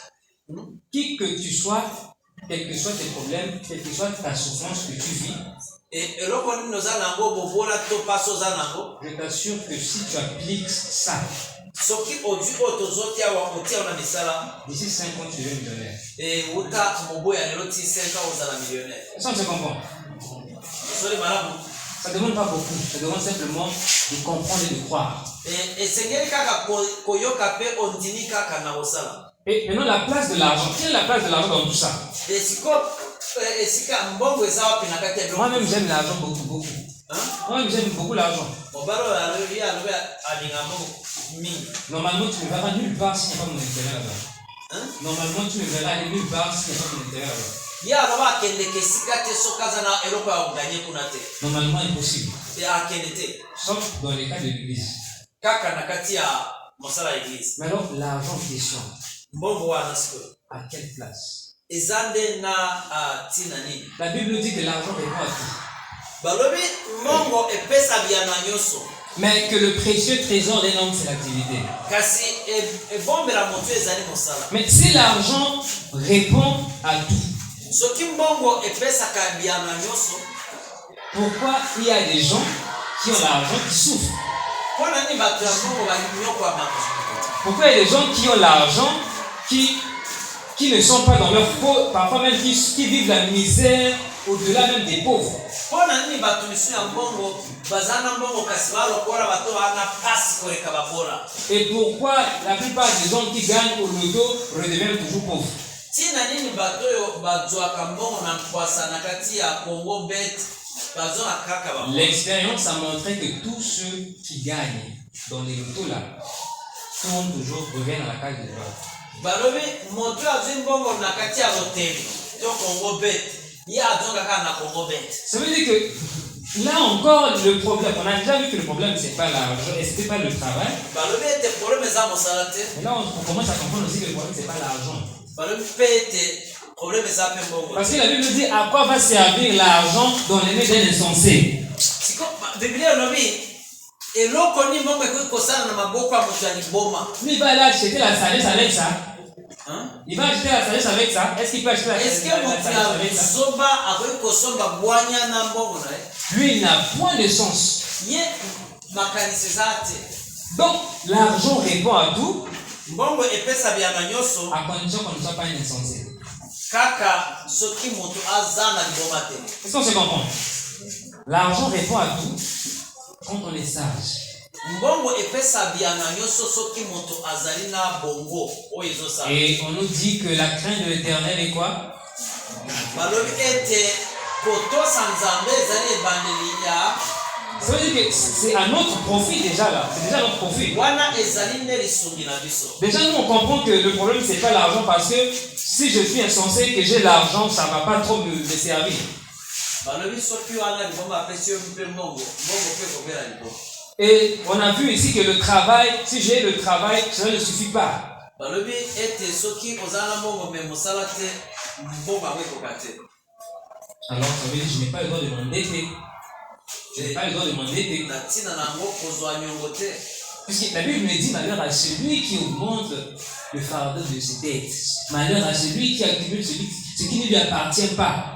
Speaker 1: qui que tu sois, quels que soient tes problèmes, quelle que soit ta souffrance que tu vis,
Speaker 2: eloko nini oza nango bobola to mpasi oza nango,
Speaker 1: je t'assure que si tu appliques ça,
Speaker 2: soki ozwi oyo tozotia awa otia na misala
Speaker 1: d'ici 5 ans, tu deviens millionnaire.
Speaker 2: wuta mobu ya lelo ti 5 ans ozala millionnaire.
Speaker 1: Ça, on se comprend.
Speaker 2: Osoli malamu.
Speaker 1: Ça ne demande pas beaucoup. Ça demande simplement de comprendre et de croire.
Speaker 2: Esengeli kaka koyoka mpe ondimi kaka na kosala.
Speaker 1: Et maintenant, la place de l'argent. Quelle est la place de l'argent dans tout ça?
Speaker 2: Esiko esika mbongo eza wapi na kati ya biloko.
Speaker 1: Moi-même, j'aime l'argent beaucoup, beaucoup. Moi-même, j'aime beaucoup l'argent.
Speaker 2: Mobalo alobi alinga mbongo mingi.
Speaker 1: Normalement, tu ne verras nulle part s'il n'y a pas mon intérêt là-bas. Normalement, tu ne verras aller nulle part s'il n'y a pas mon intérêt là-bas.
Speaker 2: Ye aloba akendeke esika te soki aza na eloko ya koganye kuna te.
Speaker 1: Normalement, impossible.
Speaker 2: Akende te
Speaker 1: Sauf dans les cas de l'église.
Speaker 2: kaka na kati ya mosala ya eglise.
Speaker 1: Mais alors, l'argent en question,
Speaker 2: Mbongo wana sikoyo
Speaker 1: à quelle place?
Speaker 2: eza nde na ntina nini.
Speaker 1: La Bible dit que l'argent répond à tout.
Speaker 2: Balobi mbongo epesa biyano nyonso
Speaker 1: Mais que le précieux trésor d'un homme, c'est l'activité.
Speaker 2: kasi ebombela moto ezali mosala.
Speaker 1: Mais si l'argent répond à tout,
Speaker 2: Soki mbongo epesaka biyano nyonso,
Speaker 1: pourquoi il y a des gens qui ont l'argent qui souffrent?
Speaker 2: mpo nani bato ya mbongo banyokwamaka?
Speaker 1: Pourquoi il y a des gens qui ont l'argent qui ne sont pas dans leur peau, parfois même qui vivent la misère au-delà même des pauvres?
Speaker 2: Mpo nani bato misu ya mbongo baza na mbongo kasi balokola bato bana pasi koleka babola?
Speaker 1: Et pourquoi la plupart des gens qui gagnent au loto redeviennent toujours pauvres?
Speaker 2: Ntina nini bato oyo bazwaka mbongo na mpwasa na kati ya Congo bet bazwa kaka ba?
Speaker 1: L'expérience a montré que tous ceux qui gagnent dans les lotos là tournent toujours, reviennent à la case de droite.
Speaker 2: Balobi moto azwi mbongo na kati ya hoteli to Congo bet ye azonga kaka na Congo bet.
Speaker 1: Ça veut dire que Là encore, le problème, on a déjà vu que le problème, c'est pas l'argent et c'était pas le travail. Mais là, on commence à comprendre aussi que le problème, c'est pas l'argent. Parce que la Bible dit à quoi va servir l'argent dans les mains d'un insensé. Mais il va aller acheter la sagesse avec ça. Hein? Il va acheter la sagesse avec ça. Est-ce qu'il peut acheter la sagesse avec ça? Lui, il n'a point de sens. Donc, l'argent répond à tout. À condition qu'on ne soit pas un insensé. Est-ce qu'on se comprend? L'argent répond à tout quand on est sage. Et on nous dit que la crainte de l'Éternel est quoi? Ça veut dire que c'est à notre profit déjà là. C'est déjà notre profit. Déjà nous on comprend que le problème c'est pas l'argent parce que si je suis insensé que j'ai l'argent, ça va pas trop me servir. Et on a vu ici que le travail, si j'ai le travail, cela ne suffit pas. Alors ça veut dire que je n'ai pas le droit de m'endetter. Je n'ai pas le droit de m'endetter. Puisque la Bible me dit malheur à celui qui augmente le fardeau de ses dettes. Malheur à celui qui accumule ce qui ne lui appartient pas.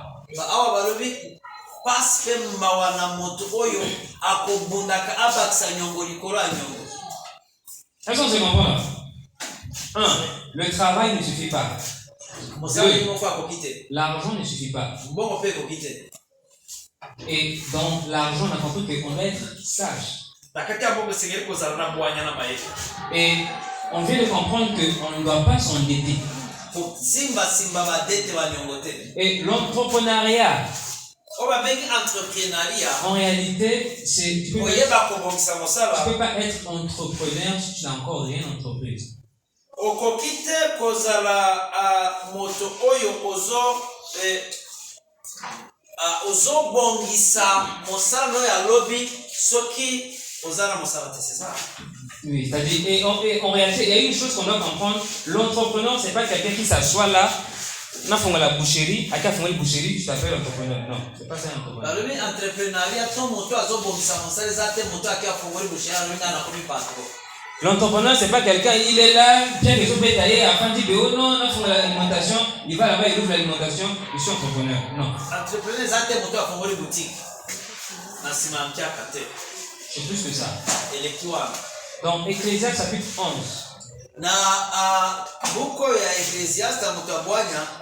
Speaker 1: Est-ce qu'on se comprend là? 1. Le travail ne suffit pas. 2. L'argent ne suffit pas. Et donc l'argent, on a compris qu'on doit être sage. Et on vient de comprendre qu'on ne doit pas s'endetter. Et l'entrepreneuriat, en réalité, tu ne peux pas être entrepreneur si tu n'as encore rien entrepris. Oui, c'est-à-dire, et en réalité, il y a une chose qu'on doit comprendre. L'entrepreneur, c'est pas quelqu'un qui s'assoit là, on a fait la boucherie, à qui a fait la boucherie, tu t'appelles entrepreneur. Non, c'est pas ça un entrepreneur. L'entrepreneur, c'est pas quelqu'un, il est là, bien que je vais tailler, après il dit, oh non, on a fait l'alimentation, il va là-bas, il ouvre l'alimentation, je suis entrepreneur. Non. C'est plus que ça. Donc, Ecclésiaste chapitre 11. La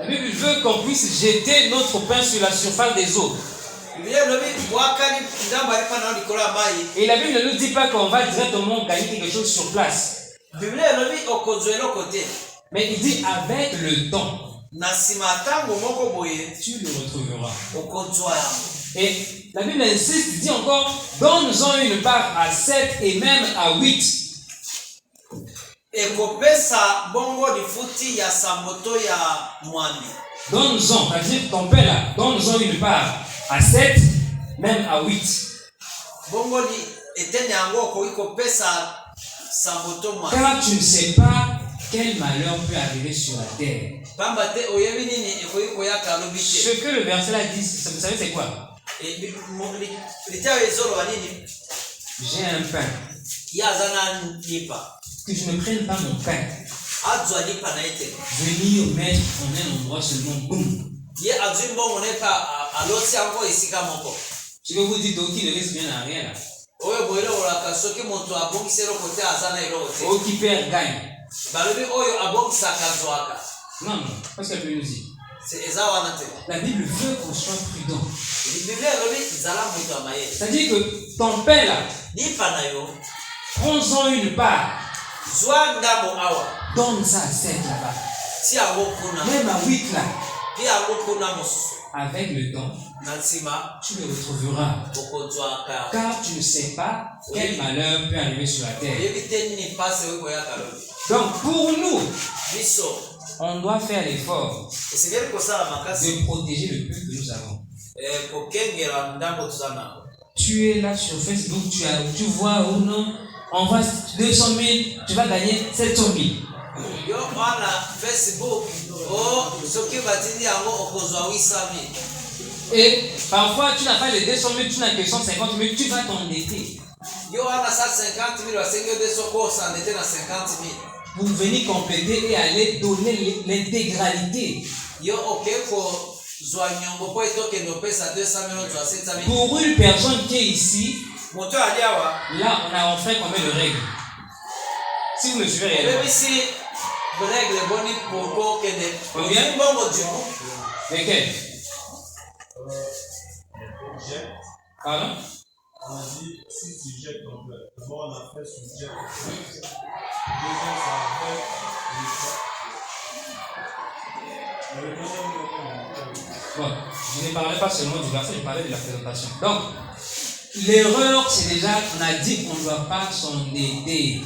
Speaker 1: Bible veut qu'on puisse jeter notre pain sur la surface des eaux. Et la Bible ne nous dit pas qu'on va directement gagner quelque chose sur place. Mais il dit avec le temps, tu le retrouveras. Et la Bible insiste, dit encore, donne-en une part à 7 et même à 8. Donne-en, c'est-à-dire ton père là, donne-en une part à 7, même à 8. Car tu ne sais pas quel malheur peut arriver sur la terre. Ce que le verset là dit, vous savez c'est quoi? J'ai un pain. Que je ne prenne pas mon pain. Venir mettre en un endroit seulement, boum. Ce que vous dites, qui ne laisse bien à rien là. Oh, qui perd gagne. Non, non, parce qu'elle peut nous dire. La Bible veut qu'on soit prudent. C'est-à-dire que ton pain là, prends-en une part. Donne ça à 7 là-bas. Même à 8 là. Avec le temps, tu le retrouveras. Car tu ne sais pas quel malheur peut arriver sur la terre. Donc pour nous, on doit faire l'effort de protéger le peu que nous avons. tu es là sur Facebook, tu vois ou non, on va 200 000, tu vas gagner 700 000.
Speaker 2: Yo wana Facebook soki batindi yango okozwa 800 000.
Speaker 1: Et parfois tu n'as pas les 200 000, tu n'as que 150 000, tu vas t'endetter.
Speaker 2: Yo wana sa 50 000 basengi de soko s'endetter na 50 000.
Speaker 1: Pour venir compléter et aller donner l'intégralité.
Speaker 2: Yo okeko zwa nyongo po etokende opesa 200 000 zwa 700 000.
Speaker 1: Pour une personne qui est ici,
Speaker 2: Moto aliawa.
Speaker 1: Là on a enfin combien de règles? Si vous me suivez réellement.
Speaker 2: Même si règle boni pour que des
Speaker 1: combien?
Speaker 2: Bon du coup.
Speaker 1: Lesquelles? Pardon?
Speaker 4: On a dit si tu jettes ton père. D'abord on a fait sujet. Deuxième ça a fait
Speaker 1: bon, je ne parlerai pas seulement du verset, je parlais de la présentation. Donc, l'erreur, c'est déjà, on a dit qu'on ne doit pas s'endetter.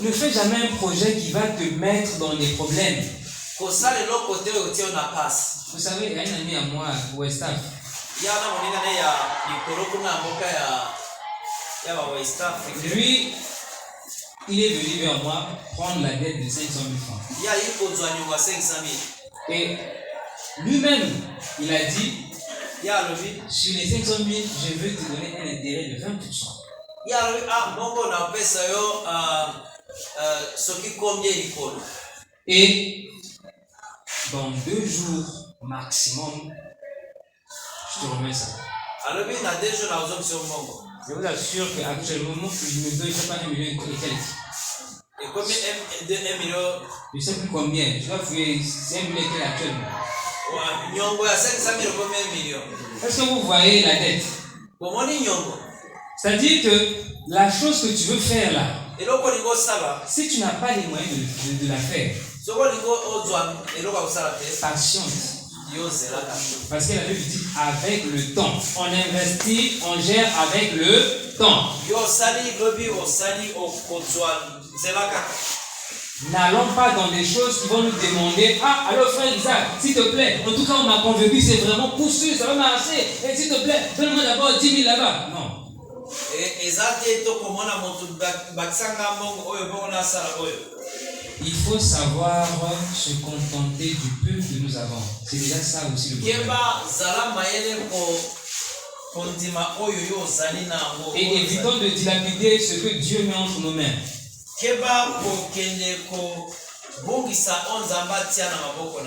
Speaker 1: Ne fais jamais un projet qui va te mettre dans des problèmes. Vous savez, il y a un ami à moi, Westaf. Lui, il est venu vers moi prendre la dette de 500 000 francs. Et lui-même, il a dit, sur les 500 000, je veux te donner un intérêt de 20%. Et dans 2 jours maximum, je te remets ça. Je vous assure qu'actuellement, je me donne pas 1 million et quelques.
Speaker 2: Et combien 1 million?
Speaker 1: Je ne sais plus combien. Je dois fouiller 5 millions et quelques actuellement. Est-ce que vous voyez la dette? C'est-à-dire que la chose que tu veux faire là, si tu n'as pas les moyens de la faire, patiente. Parce que la Bible dit avec le temps. On investit, on gère avec le temps. N'allons pas dans des choses qui vont nous demander, ah, alors frère Isaac, s'il te plaît, en tout cas on m'a convaincu, c'est vraiment poussé, ça va marcher, et s'il te plaît, donne-moi d'abord 10 000 là-bas. Non. Il faut savoir se contenter du peu que nous avons. C'est déjà ça aussi le problème. Et évitons de dilapider ce que Dieu met entre nos mains.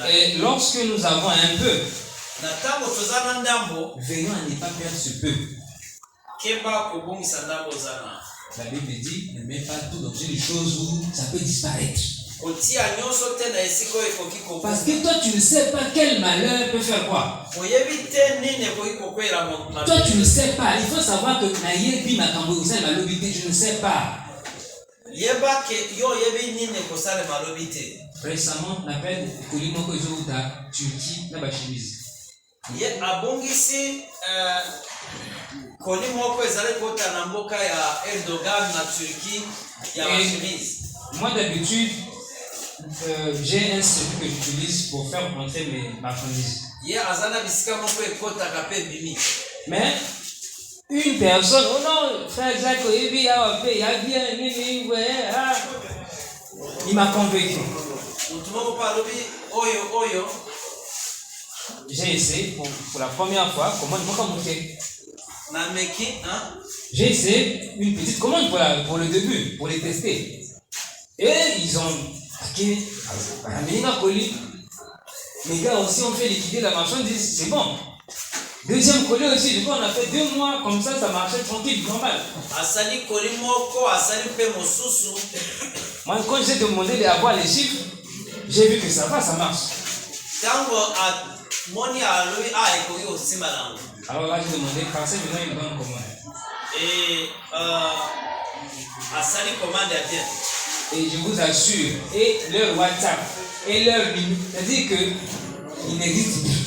Speaker 1: Et lorsque nous avons un peu, veillons à ne pas perdre ce peu. La Bible dit, ne mets pas tout dans une chose où ça peut disparaître. Parce que toi tu ne sais pas quel malheur peut faire quoi. Toi tu ne sais pas. Il faut savoir que je ne sais pas. Récemment, on appelle Kolimoko Zouta Turquie la chemise. Moi d'habitude, j'ai un circuit que j'utilise pour faire entrer mes marchandises. Mais une personne, oh non, frère Jacques, il m'a convaincu. J'ai essayé pour la première fois comment il faut monter. J'ai essayé une petite commande pour le début, pour les tester. Et ils ont les gars aussi ont fait liquider la marchandise, c'est bon. Deuxième colis aussi, du coup on a fait 2 mois comme ça marchait tranquille, normal. Moi quand j'ai demandé d'avoir les chiffres, j'ai vu que ça va, ça marche. Alors là j'ai demandé, passez maintenant une bonne commande.
Speaker 2: Et
Speaker 1: et je vous assure, et leur WhatsApp, et leur limite, c'est-à-dire qu'il n'existe plus.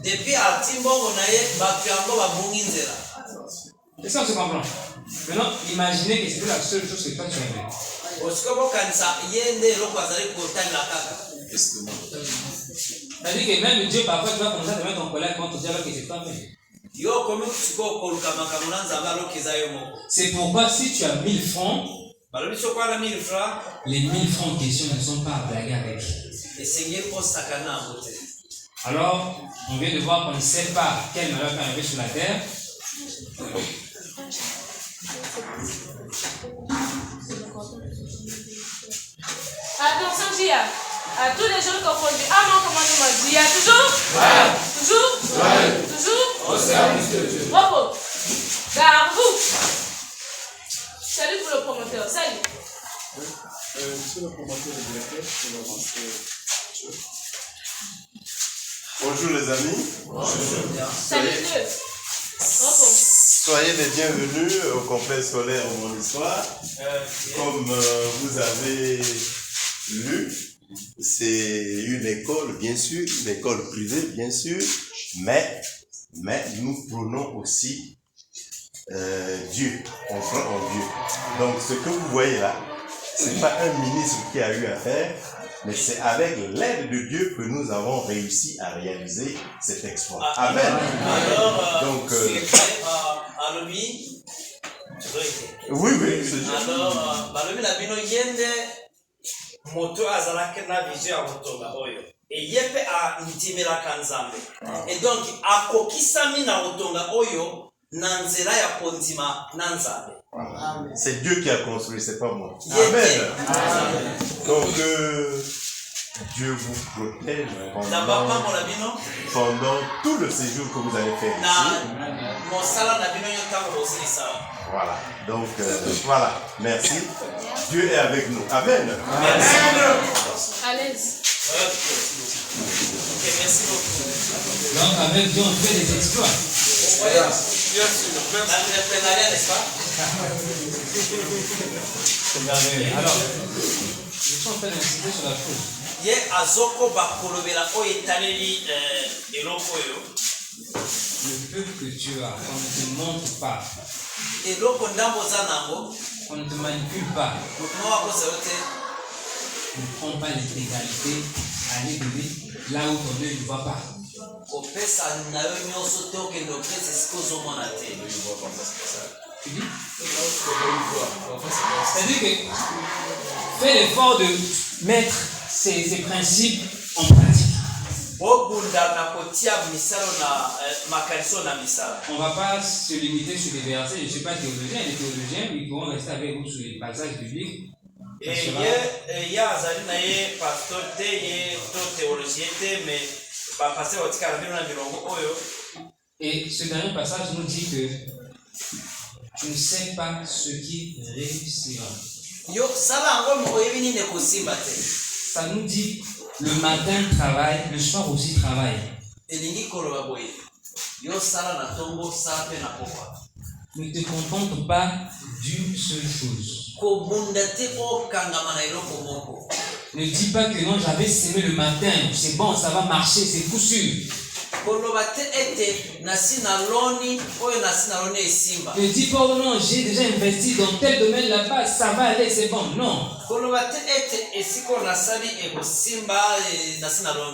Speaker 2: Depuis à Timbongo,
Speaker 1: est-ce qu'on se comprend? Maintenant, imaginez que c'était la seule chose que toi tu avais. C'est-à-dire que même Dieu, parfois, tu vas commencer à te mettre en colère contre Dieu alors que c'est toi-même. C'est pourquoi si tu as 1000 francs, les 1000 francs en question ne sont pas à blaguer avec. Alors, on vient de voir qu'on ne sait pas quel malheur peut arriver sur la terre.
Speaker 3: Attention, Gia. À tous les jeunes confondus. Ah non, comment tu m'as dit? Il y a toujours? Ouais. Toujours? Ouais. Toujours? Au service de Dieu. Repos. Garde-vous. Salut pour le promoteur. Salut.
Speaker 5: Monsieur le promoteur de directeur, je vais lancer.
Speaker 6: Bonjour les amis.
Speaker 3: Bonjour. Salut Dieu. Repos.
Speaker 6: Soyez les bienvenus au complexe scolaire Mon Histoire. Comme vous avez lu, c'est une école, bien sûr, une école privée, bien sûr, mais nous prônons aussi Dieu, on croit en Dieu. Donc ce que vous voyez là, ce n'est pas un ministre qui a eu à faire, mais c'est avec l'aide de Dieu que nous avons réussi à réaliser cet exploit. Amen. Donc, oui, c'est juste.
Speaker 2: Alors, balobi na bino yende moto azalaki na vision ya kotonga oyo eyepe a ntimelaka nzambe et donc akokisami na kotonga oyo na nzela ya kondima na nzambe.
Speaker 6: C'est Dieu qui a construit, c'est pas moi. Amen. Donc, Dieu vous protège pendant tout le séjour que vous allez faire ici. Voilà. Donc, voilà. Merci. Dieu est avec nous. Amen.
Speaker 3: Merci. À l'aise.
Speaker 2: Ok, merci beaucoup.
Speaker 1: Donc, avec Dieu, on fait des exploits.
Speaker 2: Bien sûr. L'entrepreneuriat, n'est-ce pas?
Speaker 1: Alors, je suis en train d'insister sur la chose.
Speaker 2: Ye azoko bakolobela oyo etaleli eloko oyo.
Speaker 1: Le peu que tu as, on ne te montre pas.
Speaker 2: Eloko ndambo za nango.
Speaker 1: On ne te manipule pas.
Speaker 2: Mokumo wako zerote.
Speaker 1: Ne prends pas l'intégralité à aller donner là où ton œil ne voit pas.
Speaker 2: Kopesa na yo nyonso te okende opesa esika ozomona te.
Speaker 1: Tu dis? C'est-à-dire que fais l'effort de mettre ces principes en pratique. On ne va pas se limiter sur les versets. Je ne suis pas théologien, les théologiens, ils pourront rester avec vous sur les passages bibliques. Et ce dernier passage nous dit que tu ne sais pas ce qui réussira. Ça nous dit le matin travaille, le soir aussi travaille. Ne te contente pas d'une seule chose. Ne dis pas que non, j'avais semé le matin, c'est bon, ça va marcher, c'est coup sûr. Ne dis pas oh non, j'ai déjà investi dans tel domaine là-bas, ça va aller, c'est bon. Non.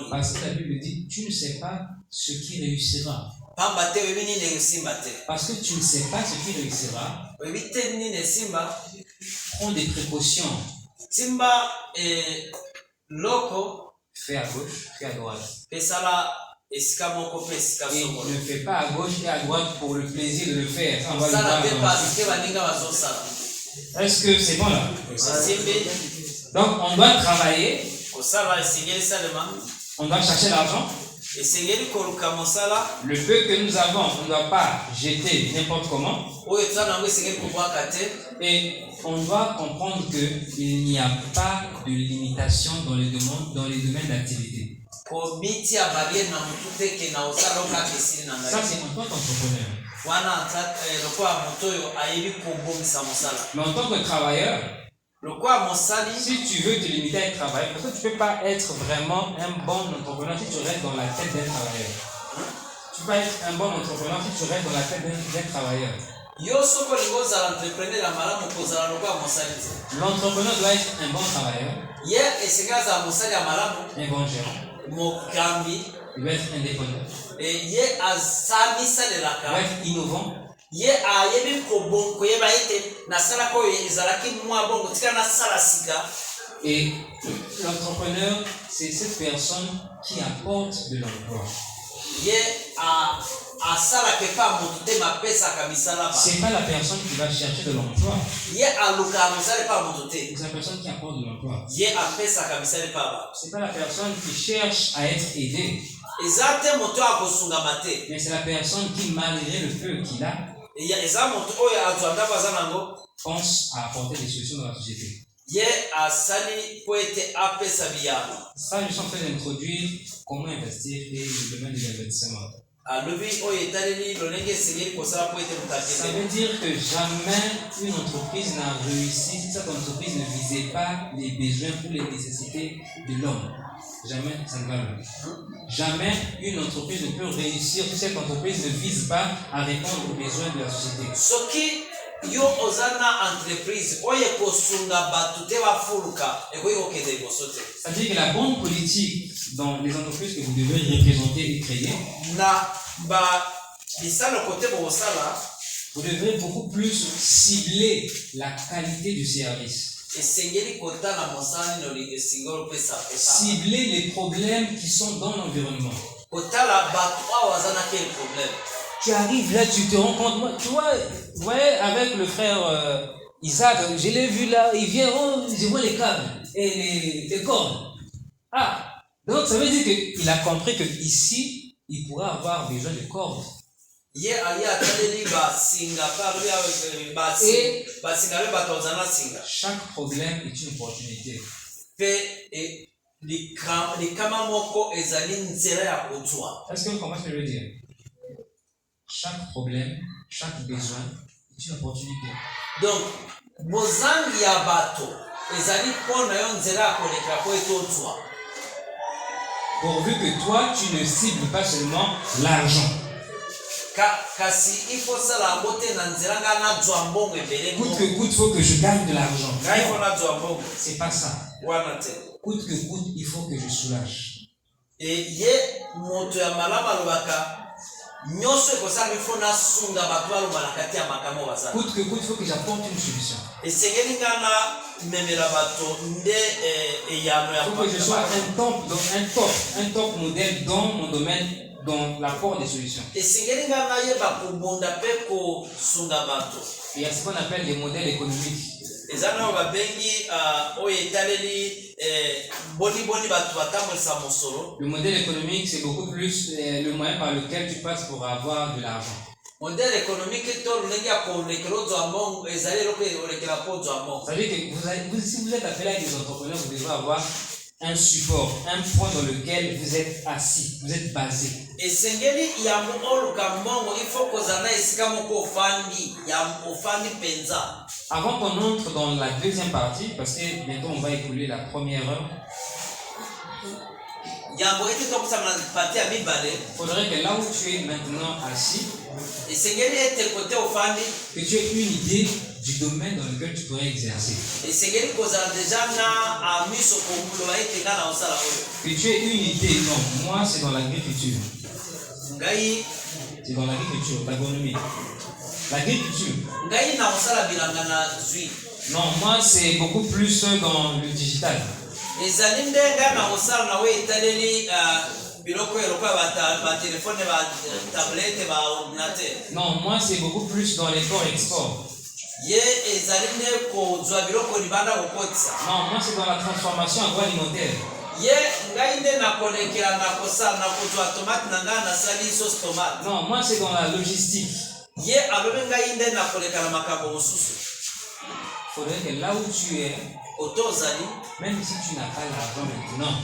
Speaker 1: Parce que la Bible dit, tu ne sais pas ce qui réussira. Parce que tu ne sais pas ce qui réussira. Prends des précautions. Fais à gauche, fais à droite. Et ne fais pas à gauche et à droite pour le plaisir de le faire. Est-ce que c'est bon là? Donc on doit travailler. On doit chercher l'argent. Le peu que nous avons, on ne doit pas jeter n'importe comment. Et on doit comprendre qu'il n'y a pas de limitation dans les domaines d'activité. Ça, c'est en tant qu'entrepreneur. Mais en tant que travailleur, si tu veux te limiter à être travailleur, parce que tu ne peux pas être vraiment un bon entrepreneur si tu restes dans la tête d'un travailleur. Tu peux pas être un bon entrepreneur si tu restes dans la tête d'un travailleur. L'entrepreneur doit être un bon travailleur, un bon gérant,
Speaker 2: mokambi
Speaker 1: il doit être indépendant,
Speaker 2: ye asami
Speaker 1: il
Speaker 2: salelaka
Speaker 1: doit être innovant,
Speaker 2: ye ayebi koyeba ete nasalaka oyo ezalaki mwa bongo tika nasala sika.
Speaker 1: et l'entrepreneur, c'est cette personne qui apporte de l'emploi.
Speaker 2: Ye asalaka epa motu te mapesaka misala ba
Speaker 1: C'est pas la personne qui va chercher de l'emploi,
Speaker 2: ye alukaka misala epa motu te
Speaker 1: c'est la personne qui apporte de l'emploi.
Speaker 2: ye apesaka misala epa ba
Speaker 1: C'est pas la personne qui cherche à être aidée,
Speaker 2: eza te moto akosungama te
Speaker 1: mais c'est la personne qui, malgré le peu qu'il a,
Speaker 2: eza moto oyo azwa ndako aza nango
Speaker 1: pense à apporter des solutions dans la société.
Speaker 2: ye asali po ete apesa biyano.
Speaker 1: Ça, je suis en train d'introduire comment investir et le domaine de l'investissement.
Speaker 2: alobi oyo etaleli lolenge esengeli kosala po ete moto
Speaker 1: Ça
Speaker 2: akende
Speaker 1: veut dire que jamais une entreprise n'a réussi si cette entreprise ne visait pas les besoins ou les nécessités de l'homme. Jamais ça ne va le faire. Jamais une entreprise ne peut réussir si cette entreprise ne vise pas à répondre aux besoins de la société.
Speaker 2: soki yo oza na entreprise oyo ekosunga bato te bafuluka ekoki kokende liboso te.
Speaker 1: C'est-à-dire que la bonne politique dans les entreprises que vous devez représenter et créer,
Speaker 2: Na bisala kote bokosala
Speaker 1: vous devrez beaucoup plus cibler la qualité du service.
Speaker 2: esengeli kotala mosala nini esinga opesa pesa
Speaker 1: Cibler les problèmes qui sont dans l'environnement.
Speaker 2: kotala bato awa aza na quel problème.
Speaker 1: Tu arrives là, tu te rends compte. Moi, tu vois, vous voyez, avec le frère Isaac, je l'ai vu là, il vient, oh, je vois les câbles et les cordes. Ah, donc ça veut dire qu'il a compris qu'ici, il pourra avoir besoin de cordes.
Speaker 2: ye ali ataleli basinga pe alobi basinga pe bato baza na singa
Speaker 1: Chaque problème est une opportunité.
Speaker 2: mpe likama moko ezali nzela ya kozwa.
Speaker 1: Est-ce que vous comprenez ce que je veux dire? Chaque problème, chaque besoin est une opportunité.
Speaker 2: donc bozangi ya bato ezali mpo na yo nzela ya kolekela po ete ozwa
Speaker 1: Pourvu que toi, tu ne cibles pas seulement l'argent.
Speaker 2: kasi ifosala yango te na nzela ngai nazwa mbongo ebele
Speaker 1: Coûte que coûte, il faut que je gagne de l'argent.
Speaker 2: ngai mpo nazwa mbongo
Speaker 1: C'est pas ça.
Speaker 2: wana te.
Speaker 1: Coûte que coûte, il faut que je soulage.
Speaker 2: Ye moto ya malamu alobaka nyonso ekosala ifo nasunga bato baloba na kati ya makambo bazala
Speaker 1: Coûte que coûte, il faut que j'apporte une solution.
Speaker 2: esengeli ngai namemela bato nde eyano ya
Speaker 1: Il faut que je sois un top modèle dans mon domaine, dans l'apport des solutions.
Speaker 2: esengeli ngai nayeba kobunda mpe kosunga bato.
Speaker 1: Il y a ce qu'on appelle des modèles économiques.
Speaker 2: eza nao babengi oyo etaleli boni bato batambolisa mosolo.
Speaker 1: Le modèle économique, c'est beaucoup plus le moyen par lequel tu passes pour avoir de l'argent.
Speaker 2: modele économique to lolenge ya kolekela ozwa mbongo ezali eloko olekela mpo ozwa mbongo.
Speaker 1: Ça veut dire que si vous êtes appelé à des entrepreneurs, vous devez avoir un support, un point dans lequel vous êtes assis, vous êtes basé.
Speaker 2: esengeli yambo oluka mbongo ifo kozala na esika moko ofandi mpenza.
Speaker 1: Avant qu'on entre dans la deuxième partie, parce que bientôt on va écouler la première heure,
Speaker 2: yambo ete tokosama na pati ya mibale
Speaker 1: il faudrait que là où tu es maintenant assis,
Speaker 2: esengeli ete kote ofandi
Speaker 1: que tu aies une idée du domaine dans lequel tu pourrais exercer.
Speaker 2: esengeli kozala deja na miso koloba ete nga na osala oyo.
Speaker 1: Que tu aies une idée, non, moi c'est dans l'agriculture.
Speaker 2: ngai
Speaker 1: C'est dans l'agriculture, l'agronomie. L'agriculture.
Speaker 2: ngai na osala bilanga na zwi.
Speaker 1: Non, moi c'est beaucoup plus dans le digital.
Speaker 2: ezali nde ngai na kosala na oyo etaleli biloko eloko ya batelefone batablete baordinateur.
Speaker 1: Non, moi c'est beaucoup plus dans l'import-export.
Speaker 2: ye ezali nde kozwa biloko libanda kokotisa.
Speaker 1: Non, moi c'est dans la transformation agroalimentaire.
Speaker 2: ye ngai nde nakolekela na kosala na kozwa tomate na ngai nasali sauce tomate.
Speaker 1: Non, moi c'est dans la logistique.
Speaker 2: ye alobi ngai nde nakolekela makambo mosusu.
Speaker 1: Il faudrait que là où tu es,
Speaker 2: oto ozali
Speaker 1: même si tu n'as pas l'argent maintenant,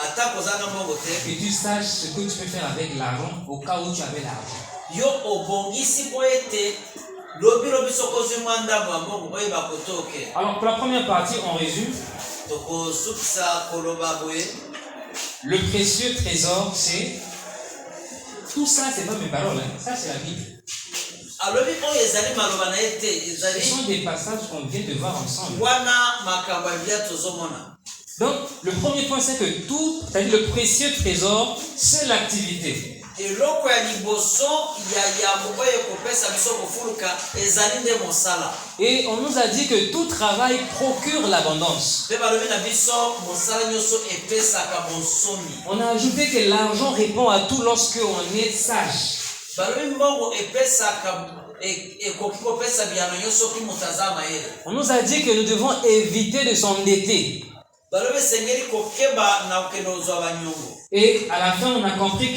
Speaker 2: ata kozanga mbongo te
Speaker 1: que tu saches ce que tu peux faire avec l'argent au cas où tu avais l'argent.
Speaker 2: yo obongisi po ete lobi soko ozwi mwa ndambo ya mbongo oyeba kotoke.
Speaker 1: Alors pour la première partie, on résume.
Speaker 2: tokosukisa koloba boye
Speaker 1: Le précieux trésor, c'est... Tout ça, c'est pas mes paroles, hein. Ça c'est la Bible.
Speaker 2: alobi oyo ezali maloba na ye te
Speaker 1: Ce
Speaker 2: ezali
Speaker 1: sont des passages qu'on vient de voir ensemble.
Speaker 2: wana makambo ya biblia tozomona.
Speaker 1: Donc, le premier point, c'est que tout, c'est-à-dire le précieux trésor, c'est l'activité.
Speaker 2: eloko ya liboso ya oyo ekopesa biso kofuluka ezali nde mosala.
Speaker 1: Et on nous a dit que tout travail procure l'abondance.
Speaker 2: Mpe balobi na biso mosala nyonso epesaka bonsomi.
Speaker 1: On a ajouté que l'argent répond à tout lorsque on est sage.
Speaker 2: balobi mbongo epesaka ekoki kopesa biyano nyonso soki moto aza mayele.
Speaker 1: On nous a dit que nous devons éviter de s'endetter.
Speaker 2: balobi esengeli kokeba na kokende ozwa banyongo.
Speaker 1: Et à la fin, on a compris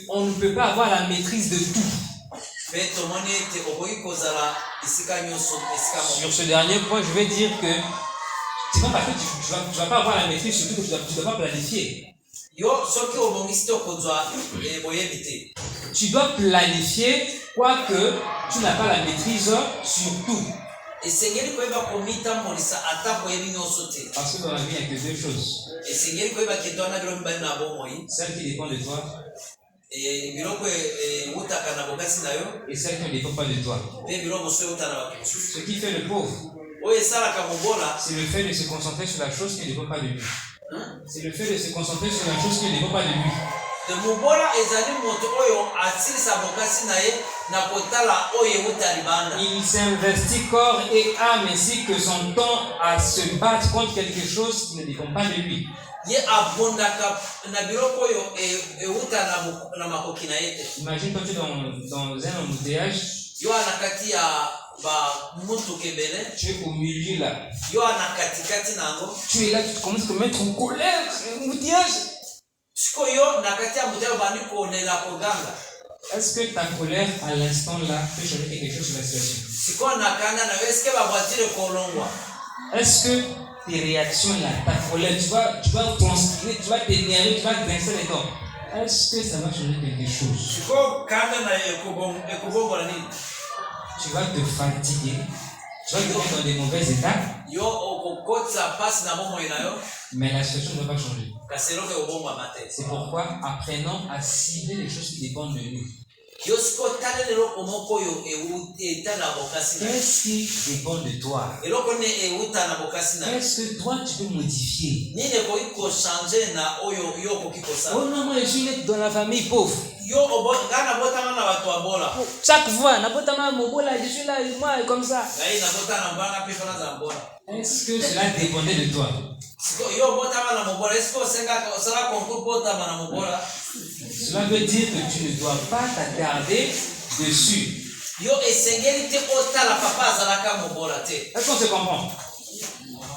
Speaker 1: qu'on ne peut pas avoir la maîtrise de tout. Sur ce dernier point, je vais dire que c'est pas parce que tu vas pas avoir la maîtrise, surtout que tu ne dois pas planifier. Tu dois planifier, quoique tu n'as pas la maîtrise sur tout. Parce que dans la vie, il n'y a que deux choses. Celle qui dépend de toi et celle qui ne dépend pas de toi. Ce qui fait le pauvre, c'est le fait de se concentrer sur la chose qui ne dépend pas de lui. C'est le fait de se concentrer sur la chose qui ne dépend pas de lui. Il s'investit corps et âme ainsi que son temps à se battre contre quelque chose qui ne dépend pas de lui. Imagine quand tu es dans un embouteillage, tu es au milieu là. Tu es là, tu commences à te mettre en colère, embouteillage. Est-ce que ta colère à l'instant là peut changer quelque chose sur la situation? Est-ce que tes réactions là, ta colère, tu vas transpirer, tu vas t'énerver, tu vas grincer les dents? Est-ce que ça va changer quelque chose? Tu vas te fatiguer, tu vas te mettre dans des mauvais états, mais la situation ne va pas changer. C'est pourquoi apprenons à cibler les choses qui dépendent de nous. Qu'est-ce qui dépend de toi? Qu'est-ce que toi tu peux modifier? Oh non, moi je suis né dans la famille pauvre. Chaque fois, je suis là, moi comme ça. Est-ce que cela dépendait de toi? Cela veut dire que tu ne dois pas t'attarder dessus. Est-ce qu'on se comprend?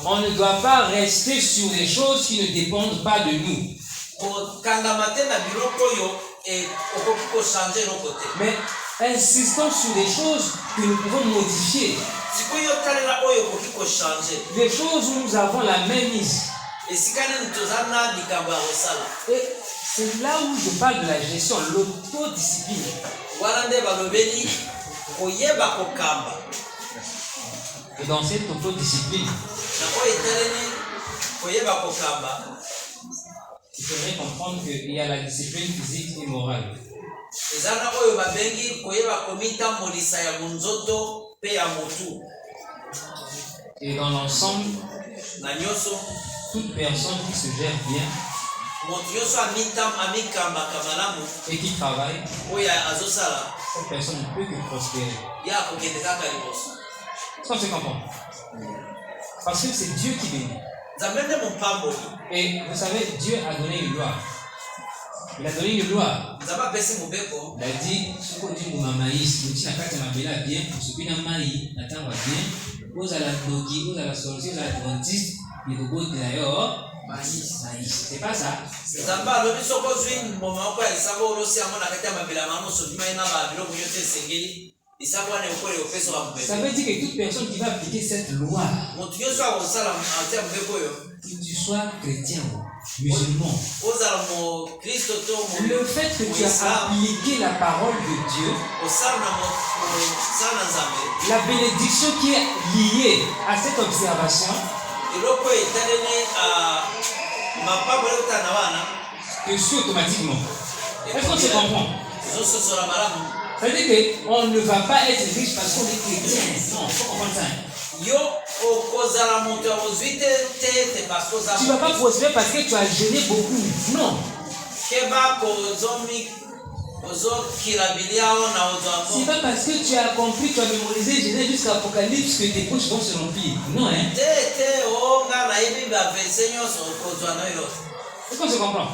Speaker 1: On ne doit pas rester sur des choses qui ne dépendent pas de nous. Mais insistons sur des choses que nous pouvons modifier. Les choses où nous avon la main mise. Et c'est là où je parle de la gestion, l'autodiscipline. Et dans cette autodiscipline, il faudrait comprendre qu'il y a la discipline physique et morale. Et dans l'ensemble, toute personne qui se gère bien et qui travaille, cette personne ne peut que prospérer. Est-ce qu'on se comprend? Parce que c'est Dieu qui bénit. Et vous savez, Dieu a donné une loi. Il a donné une loi. Il a dit, c'est pas ça. Ça veut dire que toute personne qui va appliquer cette loi, que tu sois chrétien ou musulman, le fait que tu as appliqué la parole de Dieu, la bénédiction qui est liée à cette observation, te suit automatiquement. Est-ce qu'on se comprend? Ça veut dire qu'on ne va pas être riche parce qu'on est chrétien. Non, il faut comprendre ça.
Speaker 2: yo okozala moto ya ozwi te parce que
Speaker 1: Tu ne vas pas prospérer parce que tu as jeûné beaucoup. Non.
Speaker 2: keba ozokila na
Speaker 1: C'est pas parce que tu as compris, tu as mémorisé jeûner jusqu'à Apocalypse que tes poches vont se remplir. Non, hein.
Speaker 2: te onga nayebi baverse nyonso okozwa na yo.
Speaker 1: Est-ce qu'on se comprend?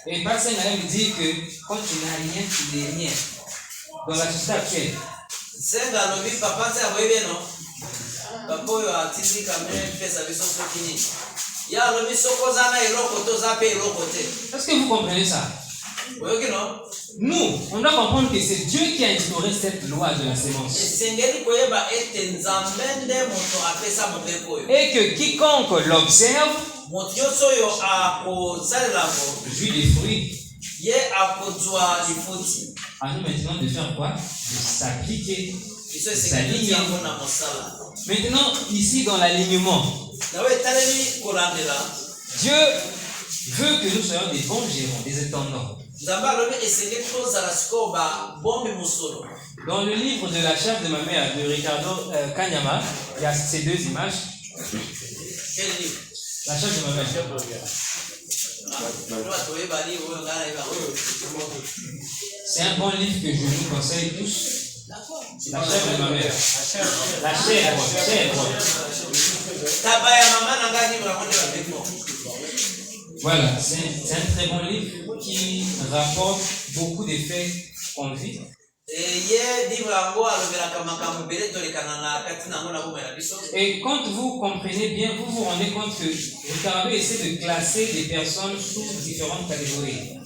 Speaker 1: Et Pasteur Ngaï me dit que quand tu n'as rien, tu n'es rien. Dans la société actuelle.
Speaker 2: Senga lobi papa se aboyebe no. Papa oyo atindi kamene pesa biso soki nini. Ya lobi sokoza na eloko toza pe eloko te.
Speaker 1: Est-ce que vous comprenez ça?
Speaker 2: Oyoki no?
Speaker 1: Nous, on doit comprendre que c'est Dieu qui a instauré cette loi de la sémence.
Speaker 2: Esengeli koyeba ete nzambe nde moto apesa mobeko oyo.
Speaker 1: Et que quiconque l'observe
Speaker 2: Moto nyonso oyo akosalela ngo
Speaker 1: jouit des fruits.
Speaker 2: ye akozwa lifuti.
Speaker 1: À nous maintenant de faire quoi? De s'appliquer.
Speaker 2: Biso esengeli yango na mosala.
Speaker 1: Maintenant, ici dans l'alignement,
Speaker 2: Nawe etaleli kolandela.
Speaker 1: Dieu veut que nous soyons des bons gérants, des intendants.
Speaker 2: Nzambe alobi esengeli tozala sikoyo babombi mosolo.
Speaker 1: Dans le livre de la chef de ma mère, de Ricardo Kanyama, il y a ces deux images.
Speaker 2: Quel livre?
Speaker 1: La chef de ma mère. C'est un bon livre que je vous conseille tous. La chef de ma mère. La chèvre. Voilà, c'est un très bon livre qui rapporte beaucoup des faits qu'on vit. Et quand vous comprenez bien, vous vous rendez compte que Ricardo essaie de classer des personnes sous différentes catégories.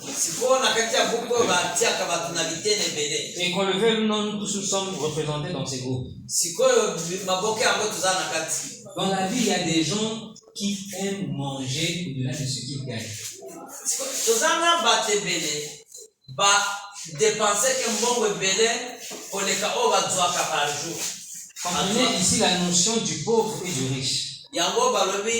Speaker 1: Et qu'on le veuille ou non, nous tous nous sommes représentés dans ces groupes. Dans la vie, il y a des gens qui aiment manger au-delà de ce qu'ils gagnent.
Speaker 2: Dépenser que mbongo ebele koleka oyo bazwaka par jour.
Speaker 1: Comprenez ici la notion du pauvre et du riche.
Speaker 2: Yango balobi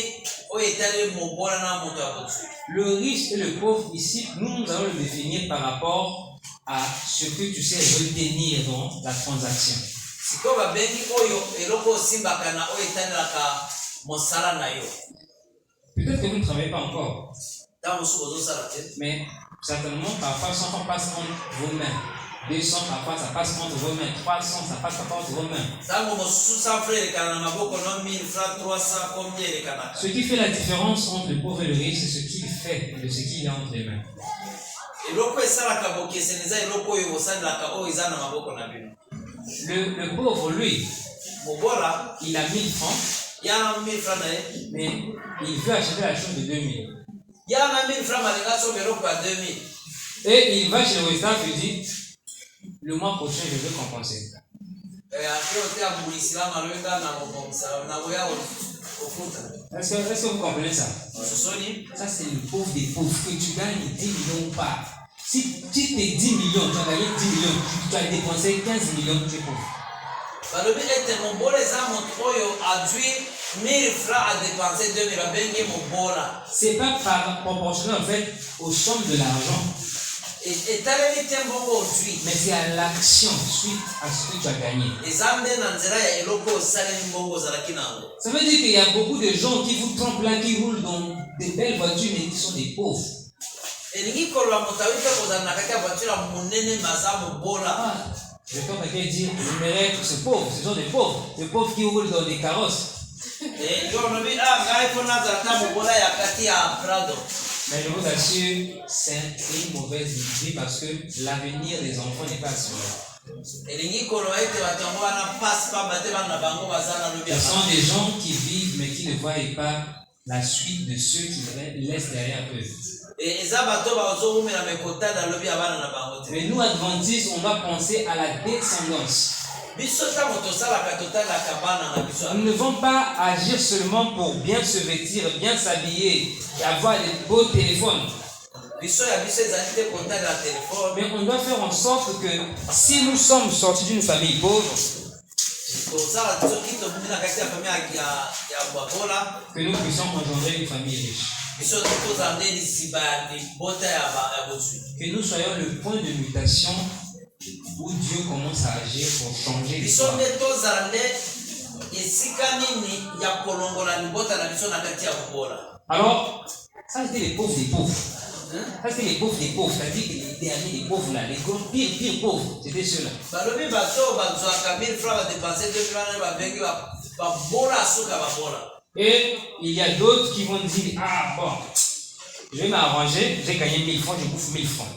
Speaker 2: oyo etali mobola na moto ya kotu.
Speaker 1: Le riche et le pauvre ici, nous allons le définir par rapport à ce que tu sais retenir dans la transaction.
Speaker 2: Sikoyo babengi oyo eloko osimbaka na oyo etalelaka mosala na yo.
Speaker 1: Peut-être que vous ne travaillez pas encore.
Speaker 2: Ntango mosusu ozosala te.
Speaker 1: Mais certainement, parfois, 100 francs passent entre vos mains. 200, parfois, ça passe entre vos mains. 300, ça passe entre vos mains. Ce qui fait la différence entre le pauvre et le riche, c'est ce qu'il fait de ce qu'il a entre les mains. Le pauvre, lui, il a 1000 francs, mais il veut acheter la chose de 2000. Et il va chez le restaurant et dit, le mois prochain, je veux compenser. Est-ce que vous comprenez ça? Ça, c'est le pauvre des pauvres. Que tu gagnes 10 millions ou pas. Si tu fais 10 millions, tu as gagné 10 millions, tu as dépensé 15 millions, tu es pauvre. C'est pas par proportionnel en fait aux sommes de l'argent. Mais c'est à l'action suite à ce que tu as gagné. Ça veut dire qu'il y a beaucoup de gens qui vous trompent là, qui roulent dans des belles voitures mais qui sont des pauvres. Je peux pas dire, je mérite tous ces pauvres, ce sont des pauvres. Des pauvres qui roulent dans des carrosses. Mais je vous assure, c'est une mauvaise idée parce que l'avenir des enfants n'est pas assuré. Ce sont des gens qui vivent mais qui ne voient pas la suite de ceux qui laissent derrière eux. Mais nous, adventistes, on doit penser à la descendance. Nous ne devons pas agir seulement pour bien se vêtir, bien s'habiller et avoir des beaux téléphones. Mais on doit faire en sorte que si nous sommes sortis d'une famille pauvre, que nous puissions engendrer une famille riche. Que nous soyons le point de mutation où Dieu commence à agir pour changer l'histoire. Alors, ça c'était les pauvres des pauvres. Ça c'était les pauvres des pauvres, c'est-à-dire que les derniers des pauvres là, les gros pires pauvres, c'était ceux-là. Et il y a d'autres qui vont dire, ah bon, je vais m'arranger, j'ai gagné 1000 francs, je bouffe 1000 francs.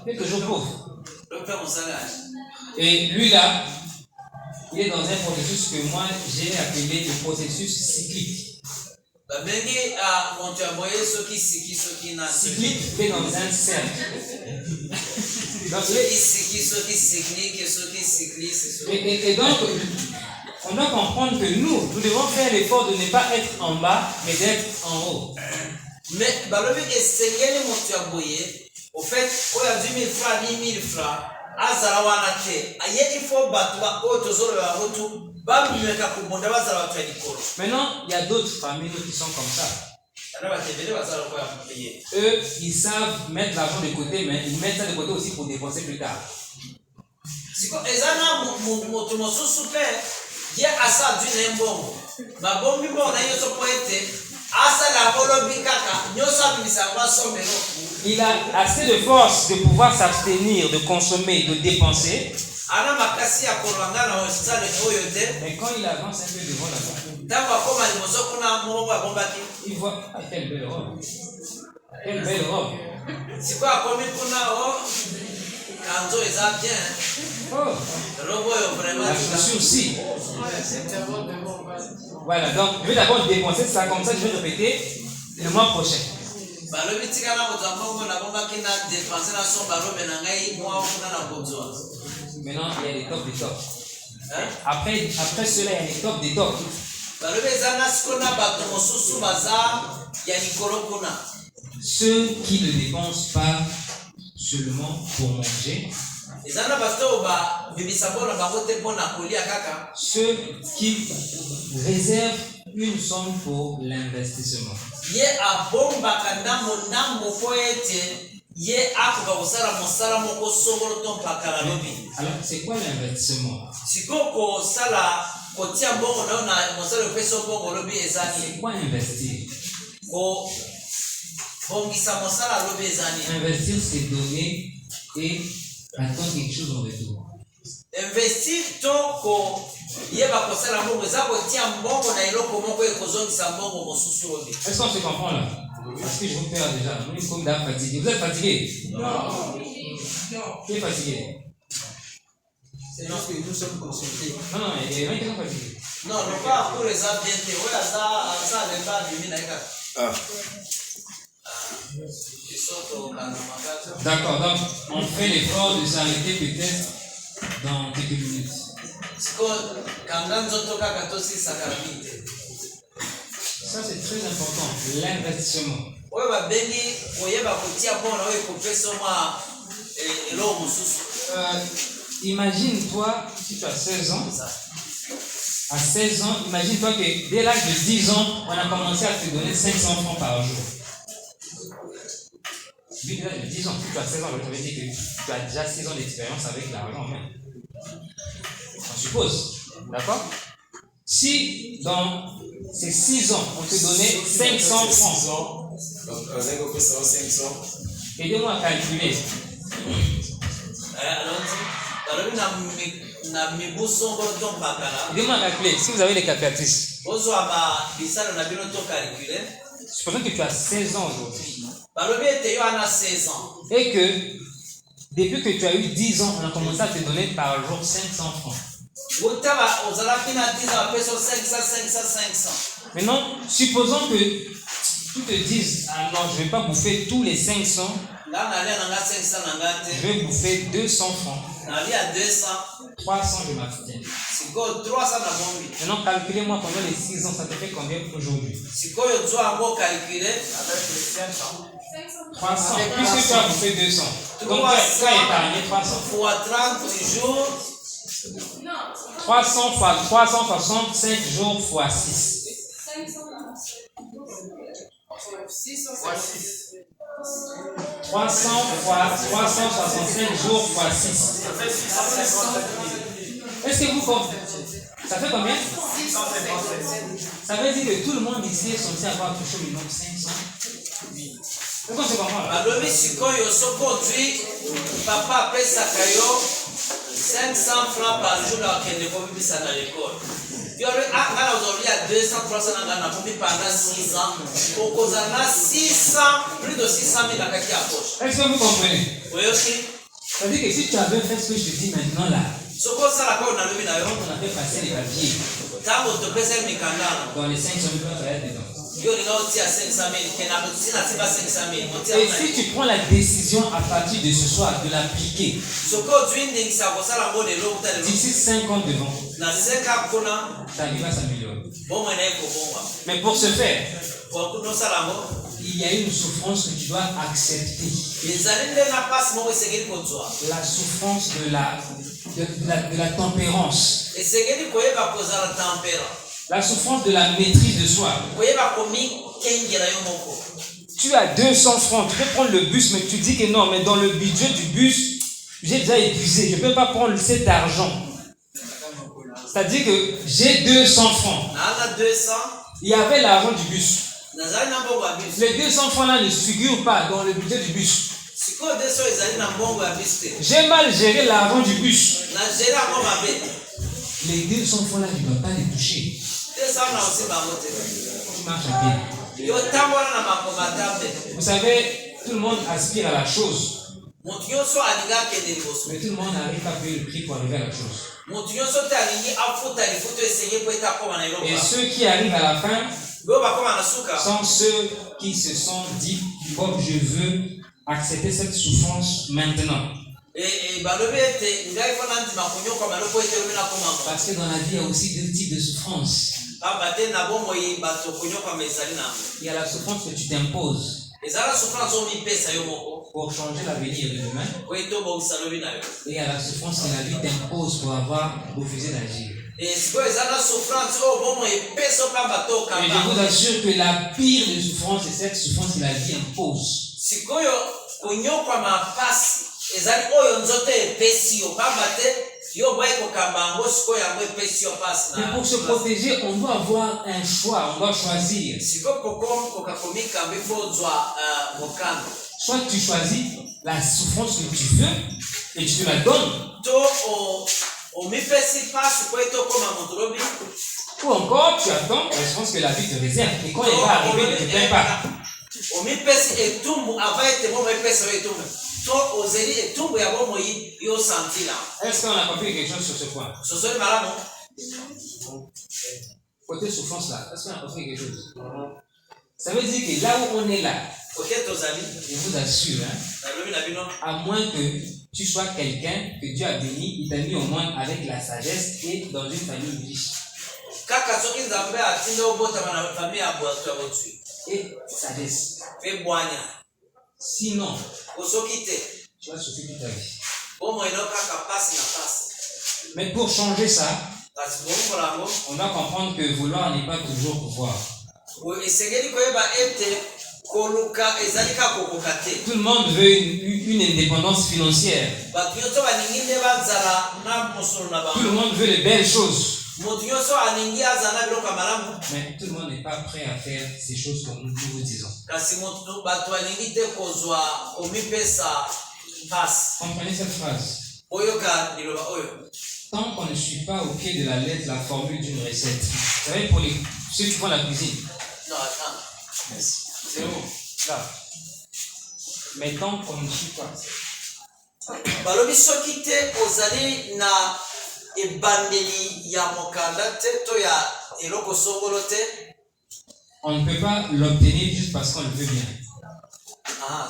Speaker 1: Il est toujours pauvre. Et lui là, il est dans un processus que moi j'ai appelé le processus cyclique. Cyclique fait dans un cercle. Donc, et donc, on doit comprendre que nous devons faire l'effort de ne pas être en bas, mais d'être en haut.
Speaker 2: Mais au fait, il y a 10 000 francs, 10 000 francs.
Speaker 1: Maintenant, il y a d'autres familles qui sont comme ça. Eux, ils savent mettre l'argent de côté, mais ils mettent ça de côté aussi pour dépenser plus tard. Il a assez de force de pouvoir s'abstenir, de consommer, de dépenser. Mais quand il avance un peu devant la porte, il voit, ah, quelle belle robe. Quelle belle robe. Oh, la chaussure aussi. Voilà, donc je vais d'abord dépenser ça, comme ça je vais répéter le mois prochain. Maintenant, il y a les tops des tops. Après cela, il y a les tops des tops. Ceux qui ne dépensent pas seulement pour manger, ceux qui réservent une somme pour l'investissement. Alors, c'est quoi l'investissement? C'est quoi investir? Investir, c'est donner et attendre quelque chose en retour.
Speaker 2: Investir
Speaker 1: est-ce qu'on se comprend là? Parce que je vous perds déjà. Vous êtes comme d'âme fatigué. Vous êtes fatigué? Non. Qui est fatigué?
Speaker 7: C'est juste que nous sommes consultés.
Speaker 1: Non, il y a des gens qui sont fatigués.
Speaker 2: Non, non, pas pour les ambientés. Oui, ça n'est pas du minaïka.
Speaker 1: D'accord, donc on fait l'effort de s'arrêter peut-être dans quelques minutes. Ça c'est très important, l'investissement. Imagine-toi si tu as 16 ans. À 16 ans, imagine-toi que dès l'âge de 10 ans, on a commencé à te donner 500 francs par jour. Dès l'âge de 10 ans, si tu as 16 ans, ça veut dire que tu as déjà 6 ans d'expérience avec l'argent. On suppose. D'accord? Si dans ces 6 ans, on te donnait 500 francs. Aidez-moi à calculer. Aidez-moi à calculer. Si vous avez les calculatrices. Supposons que tu as 16 ans aujourd'hui. Et que depuis que tu as eu 10 ans, on a commencé à te donner par jour 500 francs. Maintenant, supposons que tu te dises, ah non, je ne vais pas bouffer tous les 500, je vais bouffer 200 francs. 300, je m'abstiens. Maintenant, calculez-moi pendant les 6 ans, ça te fait combien aujourd'hui? 300, puisque tu as bouffé 200. Donc, tu as épargné 300. 300 fois 365 jours fois 6.
Speaker 3: 500.
Speaker 1: 300 fois 365 jours fois 6.
Speaker 2: Ça fait 657.
Speaker 1: Est-ce que vous comprenez? Ça fait combien?
Speaker 2: 657.
Speaker 1: Ça veut dire que tout le monde ici est censé avoir touché le nombre 500 000. Est-ce qu'on se comprend là?
Speaker 2: balobi sikoyo soki ozwi papa apesaka yo 500 francs par jour na okende kobibisa na l'école yo nga na aujourd'hui ya 200 300 na nga nakomi pendant 6 ans okozala na 600 plus de 600 000 na kati ya poche.
Speaker 1: Est-ce que vous comprenez?
Speaker 2: oyoki
Speaker 1: C'est-à-dire que si tu avais fait ce que je te dis maintenant là,
Speaker 2: soki osalaka oyo nalobi na yo
Speaker 1: on a fait passer les papiers
Speaker 2: ntango topesa yo mikandana
Speaker 1: dans les 500 000 francs, ça va être dedans.
Speaker 2: yo olinga otia 500 000 kena tina tiba 500 000 otia
Speaker 1: Et si tu prends la décision à partir de ce soir de l'appliquer,
Speaker 2: soki ozwi ndingisa kosala ngo lelo okuta lelo
Speaker 1: d'ici 5 ans devant,
Speaker 2: na 5 ans kuna
Speaker 1: ta vie va s'améliorer.
Speaker 2: bomoi na ye kobongwa
Speaker 1: Mais pour ce faire,
Speaker 2: nosala ngo
Speaker 1: il y a une souffrance que tu dois accepter.
Speaker 2: ezali nde na mpasi moko esengeli kozwa
Speaker 1: La souffrance de la tempérance.
Speaker 2: esengeli koyeba kozala tempera
Speaker 1: La souffrance de la maîtrise de soi.
Speaker 2: koyeba komikengela yo moko.
Speaker 1: Tu as 200 francs, tu peux prendre le bus, mais tu dis que non, mais dans le budget du bus, j'ai déjà épuisé, je ne peux pas prendre cet argent. C'est-à-dire que j'ai 200 francs.
Speaker 2: naza 200
Speaker 1: Il y avait l'argent du bus.
Speaker 2: nazali na mbongo ya biso
Speaker 1: Les 200 francs là ne figurent pas dans le budget du bus.
Speaker 2: sikoyo 200 ezali na mbongo ya biso te
Speaker 1: J'ai mal géré l'argent du bus.
Speaker 2: na gere yango mabe
Speaker 1: Les 200 francs là, tu ne dois pas les toucher.
Speaker 2: 200 na osimba yango te
Speaker 1: Tu marches à pied.
Speaker 2: yo tambola na makoma tambe.
Speaker 1: Vous savez, tout le monde aspire à la chose,
Speaker 2: motu nyonso alingi akende liboso
Speaker 1: mais tout le monde n'arrive pas à payer le prix pour arriver à la chose.
Speaker 2: motu nyonso te alingi afuta lifuta esenge po ete akoma na
Speaker 1: Et
Speaker 2: eloko
Speaker 1: ceux qui arrivent à la fin
Speaker 2: oyo bakoma na suka
Speaker 1: sont ceux qui se sont dit, bon, je veux accepter cette souffrance maintenant.
Speaker 2: balobi ete ngai fo nandima konyokama loko ete omi nakomama
Speaker 1: Parce que dans la vie, il y a aussi deux types de souffrances.
Speaker 2: pamba te na bomoi bato konyokama ezali na yango
Speaker 1: Il y a la souffrance que tu t'imposes
Speaker 2: ezala souffrance oyo mipesa yo moko
Speaker 1: pour changer l'avenir de demain.
Speaker 2: po ete obongisa lobi na yo
Speaker 1: Et il y a la souffrance que la vie t'impose pour avoir refusé d'agir.
Speaker 2: sikoyo eza na souffrance oyo bomoi epesa opamba to
Speaker 1: Et je vous
Speaker 2: okamba
Speaker 1: assure que la pire des souffrances, c'est cette souffrance que la vie impose.
Speaker 2: sikoyo konyokwama mpasi ezali oyo nzoto epesi yo pamba te yo boye kokamba yango sikoyo yango epesi yo mpasi
Speaker 1: Mais pour se protéger, on doit avoir un choix, on doit choisir.
Speaker 2: sikoyo koka komikamba ifo ozwa mokano
Speaker 1: Soit tu choisis la souffrance que tu veux et tu te la donnes,
Speaker 2: to omipesi mpasi po ete okoma moto lobi
Speaker 1: ou encore tu attends la souffrance que la vie te réserve. Et quand elle va arriver, ne te plains pas.
Speaker 2: omipesi etumbu ava ete momo epesa yo etumbu to ozeli etumbu ya bomoi yo santila
Speaker 1: Est-ce qu'on a compris quelque chose sur ce point?
Speaker 2: sosoli malamu
Speaker 1: Côté souffrance là, est-ce qu'on a compris quelque chose? Ça veut dire que là où on est là,
Speaker 2: kote tozali
Speaker 1: je vous assure, hein,
Speaker 2: nalobi na bino
Speaker 1: à moins que tu sois quelqu'un que Dieu a béni, il t'a mis au monde avec la sagesse et dans une famille riche.
Speaker 2: kaka soki nzambe atindi obotama na famille ya bwato ya botui
Speaker 1: Et sagesse.
Speaker 2: mpe bwanya
Speaker 1: Sinon,
Speaker 2: osoki te
Speaker 1: tu vas souffrir toute ta vie.
Speaker 2: bomoi no kaka pasi na pasi
Speaker 1: Mais pour changer ça,
Speaker 2: kasi bomokola yango
Speaker 1: on doit comprendre que vouloir n'est pas toujours pouvoir.
Speaker 2: esengeli koyeba ete koluka ezali kaka kokoka te
Speaker 1: Tout le monde veut une indépendance financière.
Speaker 2: bato nyonso balingi nde bazala na mosolo na
Speaker 1: Tout le
Speaker 2: bango
Speaker 1: monde veut les belles choses.
Speaker 2: moto nyonso alingi azala na biloko ya malamu
Speaker 1: Mais tout le monde n'est pas prêt à faire ces choses comme nous vous disons.
Speaker 2: kasi moto bato balingi te kozwa komipesa mpasi
Speaker 1: Comprenez cette phrase.
Speaker 2: oyoka liloba oyo
Speaker 1: Tant qu'on ne suit pas au pied de la lettre la formule d'une recette. Vous savez, pour ceux qui font la cuisine.
Speaker 2: no attends
Speaker 1: Merci. C'est où? Là. Mais tant qu'on ne suit pas.
Speaker 2: balobi soki te ozali na ebandeli ya mokanda te to ya eloko songolo te
Speaker 1: On ne peut pas l'obtenir juste parce qu'on le veut bien.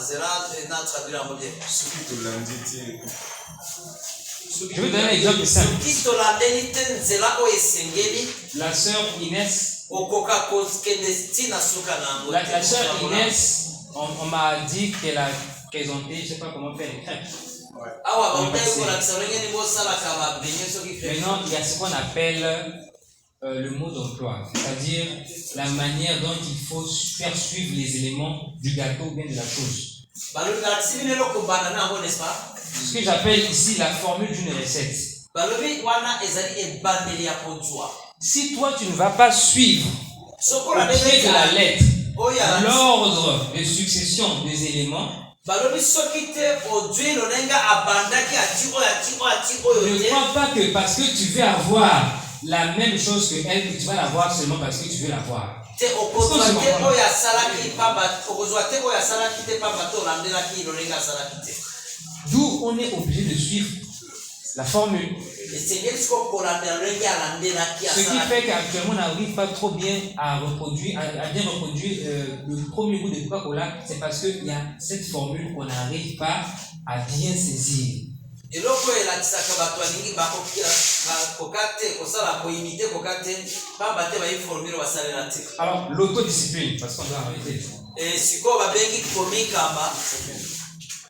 Speaker 2: zela na traduire yango bien
Speaker 5: soki tolandi te
Speaker 1: Je vais donner un exemple simple.
Speaker 2: soki tolandeli te nzela oyo esengeli
Speaker 1: La sœur Inès,
Speaker 2: okoka kokende ntina suka na yango
Speaker 1: la sœur Inès, on m'a dit qu'elle a présenté, je ne sais pas comment faire les crêpes.
Speaker 2: awa bautaki kolakisa ndenge nini bosalaka babenye soki fe
Speaker 1: Maintenant, il y a ce qu'on appelle le mode d'emploi, c'est-à-dire la manière dont il faut faire suivre les éléments du gâteau ou bien de la chose.
Speaker 2: n'est-ce pas?
Speaker 1: Ce que j'appelle ici la formule d'une recette. Si toi tu ne vas pas suivre au pied de la lettre l'ordre de succession des éléments, ne crois pas que parce que tu veux avoir la même chose que elle, que tu vas l'avoir seulement parce que tu veux l'avoir. D'où on est obligé de suivre la formule. Ce qui fait qu'actuellement on n'arrive pas trop bien à reproduire, à bien reproduire le premier goût de Coca-Cola, c'est parce qu'il y a cette formule qu'on n'arrive pas à bien saisir. Alors, l'autodiscipline, parce qu'on doit arrêter.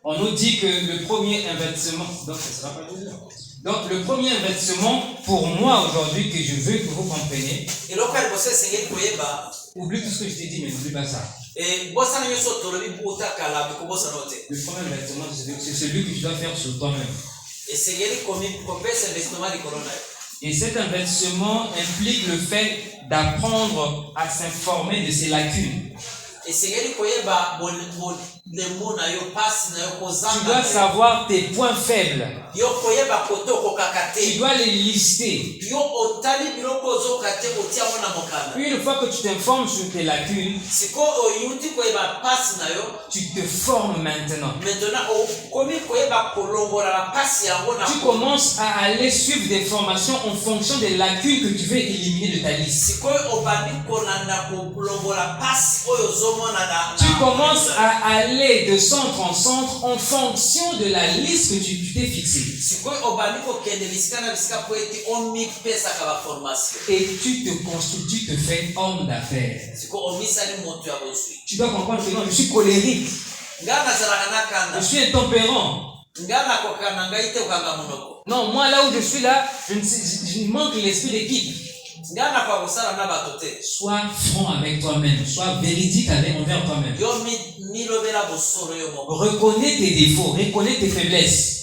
Speaker 1: On nous dit que le premier investissement, donc le premier investissement pour moi aujourd'hui que je veux que vous compreniez, oublie tout ce que je t'ai dit, mais n'oublie pas ça. Le premier investissement, c'est celui que tu dois faire sur toi-même. Et cet investissement implique le fait d'apprendre à s'informer de ses lacunes. Tu dois savoir tes points faibles. Tu dois les lister. Une fois que tu t'informes sur tes lacunes, tu te formes maintenant. Tu commences à aller suivre des formations en fonction des lacunes que tu veux éliminer de ta liste. Tu commences à aller de centre en centre en fonction de la liste que tu t'es fixée. Et tu te construis, tu te fais homme d'affaires. Tu dois comprendre que non, je suis colérique. Je suis intempérant. Non, moi là où je suis là, je manque l'esprit d'équipe. Sois franc avec toi-même, sois véridique envers toi-même. Reconnais tes défauts, reconnais tes faiblesses.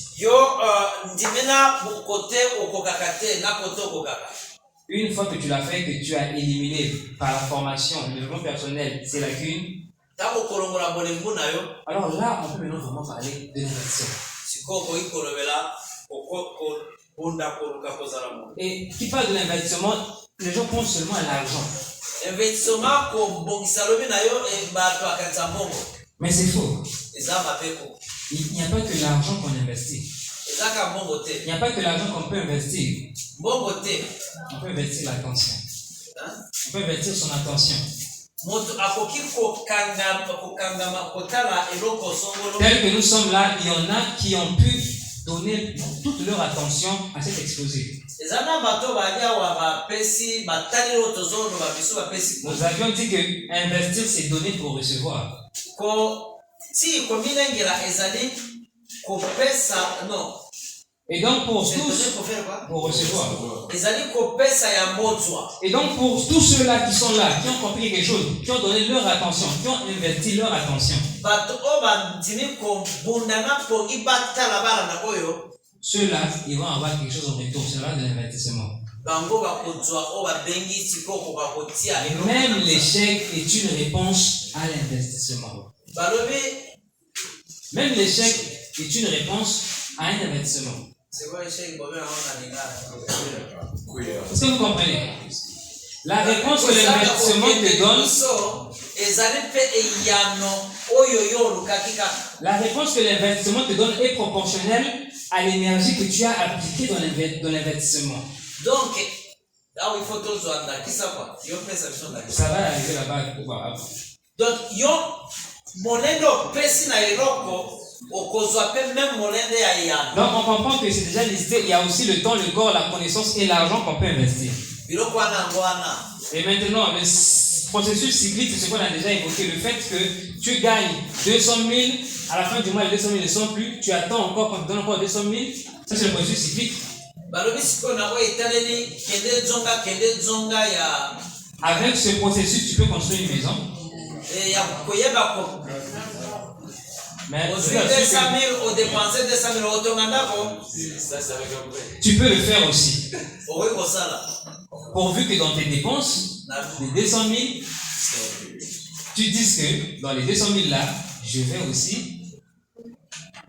Speaker 1: Une fois que tu l'as fait, que tu as éliminé par la formation, le développement personnel, ces lacunes, alors là, on peut maintenant vraiment parler de l'inversion. Et qui parle de l'investissement, les gens pensent seulement à l'argent. Mais c'est faux. Il n'y a pas que l'argent qu'on investit. Il n'y a pas que l'argent qu'on peut investir. On peut investir l'attention. On peut investir son attention. Tel que nous sommes là, il y en a qui ont pu donner toute leur attention à cet exposé. Nous avions dit que investir, c'est donner pour recevoir. Et donc pour tous, pour recevoir. Et donc pour tous ceux-là qui sont là, qui ont compris quelque chose, qui ont donné leur attention, qui ont investi leur attention, ceux-là, ils vont avoir quelque chose en retour, c'est là de l'investissement. Même l'échec est une réponse à l'investissement. Même l'échec est une réponse à un investissement. Est-ce que vous comprenez? La réponse que l'investissement te donne, la réponse que l'investissement te donne est proportionnelle à l'énergie que tu as appliquée dans l'investissement. Donc, là où il faut tous ça va arriver là-bas. Donc, donc on comprend que c'est déjà listé, il y a aussi le temps, le corps, la connaissance et l'argent qu'on peut investir. Et maintenant, le processus cyclique, c'est ce qu'on a déjà évoqué, le fait que tu gagnes 200 000, à la fin du mois les 200 000 ne sont plus, tu attends encore qu'on te donne encore 200 000, ça c'est le processus cyclique. Avec ce processus, tu peux construire une maison. Mais
Speaker 2: ozwi 200 000 odepense 200 000 otonga ndako
Speaker 1: tu peux le faire aussi.
Speaker 2: okoki kosala
Speaker 1: Pourvu que dans tes dépenses, les 200 000, tu dises que dans les 200 000 là, je vais aussi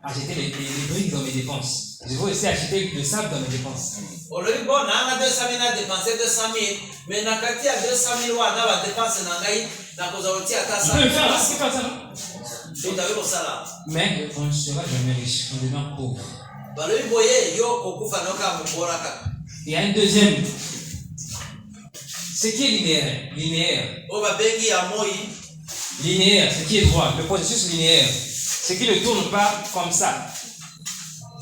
Speaker 1: acheter les briques dans mes dépenses. Je vais aussi acheter le sable dans mes dépenses.
Speaker 2: olobi bon nanga 200 000 na dépense 200 000 mais na kati ya 200 000 wana ba dépense na ngai nakozala kotia ata
Speaker 1: Tu peux le faire, là, c'est comme ça, non?
Speaker 2: otakoki kosala
Speaker 1: Mais on ne sera jamais riche, on devient pauvre.
Speaker 2: balobi boye yo kokufa noka mokola kaka.
Speaker 1: Il y a un deuxième. Ce qui est linéaire,
Speaker 2: oyo babengi ya moi
Speaker 1: linéaire, ce qui est droit, le processus linéaire, ce qui ne tourne pas comme ça,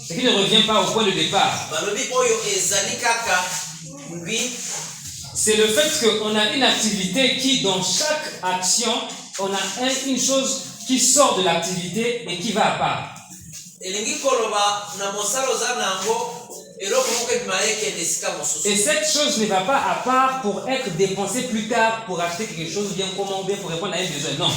Speaker 1: ce qui ne revient pas au point de départ.
Speaker 2: balobi oyo ezali kaka ngwi
Speaker 1: C'est le fait qu'on a une activité qui, dans chaque action, on a une chose qui sort de l'activité et qui va à part.
Speaker 2: elingi koloba na mosala oza nango eloko moko ebima ekende esika mosusu.
Speaker 1: Et cette chose ne va pas à part pour être dépensée plus tard pour acheter quelque chose, bien comment, bien pour répondre à un besoin. Non.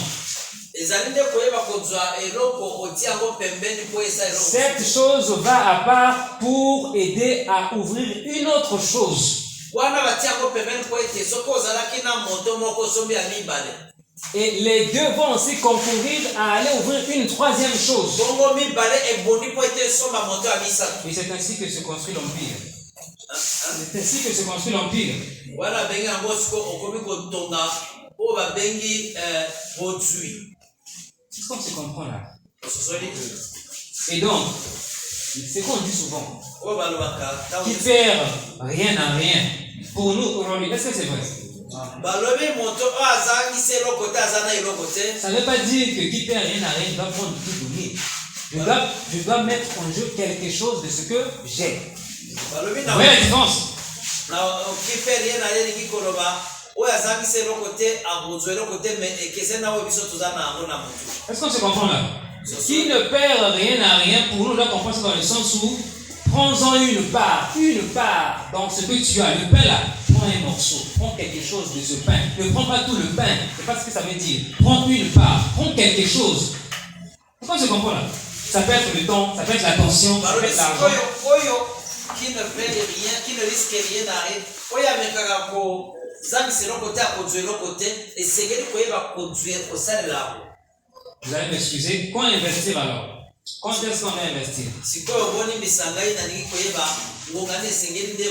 Speaker 2: ezali nde koyeba kozwa eloko otia yango pembeni mpo esa eloko.
Speaker 1: Cette chose va à part pour aider à ouvrir une autre chose.
Speaker 2: wana batia yango pembeni mpo ete soki ozalaki na moto moko sombi ya mibale
Speaker 1: Et les deux vont aussi concourir à aller ouvrir une troisième chose.
Speaker 2: bongo mibale ebondi mpo ete esomba moto ya misato.
Speaker 1: Et c'est ainsi que se construit l'empire. C'est ainsi que se construit l'empire.
Speaker 2: wana bengi yango siko okomi kotonga oyo babengi bozwi.
Speaker 1: C'est ce qu'on se comprend là.
Speaker 2: ososoli
Speaker 1: Et donc, c'est qu'on dit souvent,
Speaker 2: oyo balobaka
Speaker 1: qui perd rien à rien. Pour nous aujourd'hui, est-ce que c'est vrai?
Speaker 2: balobi moto oyo azangisi eloko te aza na eloko te.
Speaker 1: Ça ne veut pas dire que qui perd rien à rien doit prendre tout donner. Je dois mettre en jeu quelque chose de ce que j'ai.
Speaker 2: balobi
Speaker 1: Vous voyez la différence?
Speaker 2: na okiferi ye na ye elingi koloba oyo azangisi eloko te akozwa eloko te me ekese na oyo biso toza na yango na motu.
Speaker 1: Est-ce qu'on se comprend là? Qui ne perd rien à rien, pour nous, doit comprendre ça dans le sens où prends-en une part dans ce que tu as. Le pain là, prends un morceau, prends quelque chose de ce pain. Ne prends pas tout le pain, c'est pas ce que ça veut dire. Prends une part, prends quelque chose. Est-ce qu'on se comprend là? Ça peut être le temps, ça peut être l'attention, ça peut
Speaker 2: balobi
Speaker 1: être l'argent.
Speaker 2: sikoyo oyo qui ne perd rien qui ne risque rien na ye oyo amekaka kozangisa eloko te akozwa eloko te esengeli koyeba kosalela yango.
Speaker 1: Vous allez m'excuser. Quand investir alors? Quand est-ce qu'on va investir?
Speaker 2: sikoyo oboni misangai nalingi koyeba ngongani esengeli nde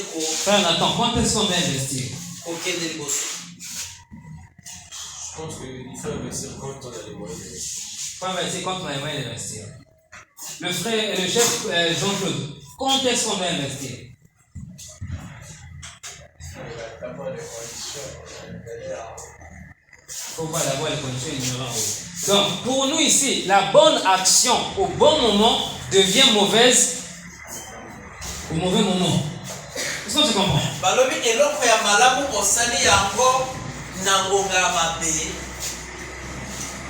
Speaker 1: Frère Nathan, quand est-ce qu'on va investir?
Speaker 2: kokende liboso.
Speaker 5: Je pense qu'il faut investir quand on a les moyens.
Speaker 1: Faut investir quand on a les moyens d'investir. Le frère, le chef Jean-Claude, quand est-ce qu'on va investir? Il faut voir d'abord les conditions ignorantes. Donc, pour nous ici, la bonne action au bon moment devient mauvaise au mauvais moment. Est-ce qu'on se comprend?
Speaker 2: balobi eloko ya malamu osali yango na ngonga ya mabe.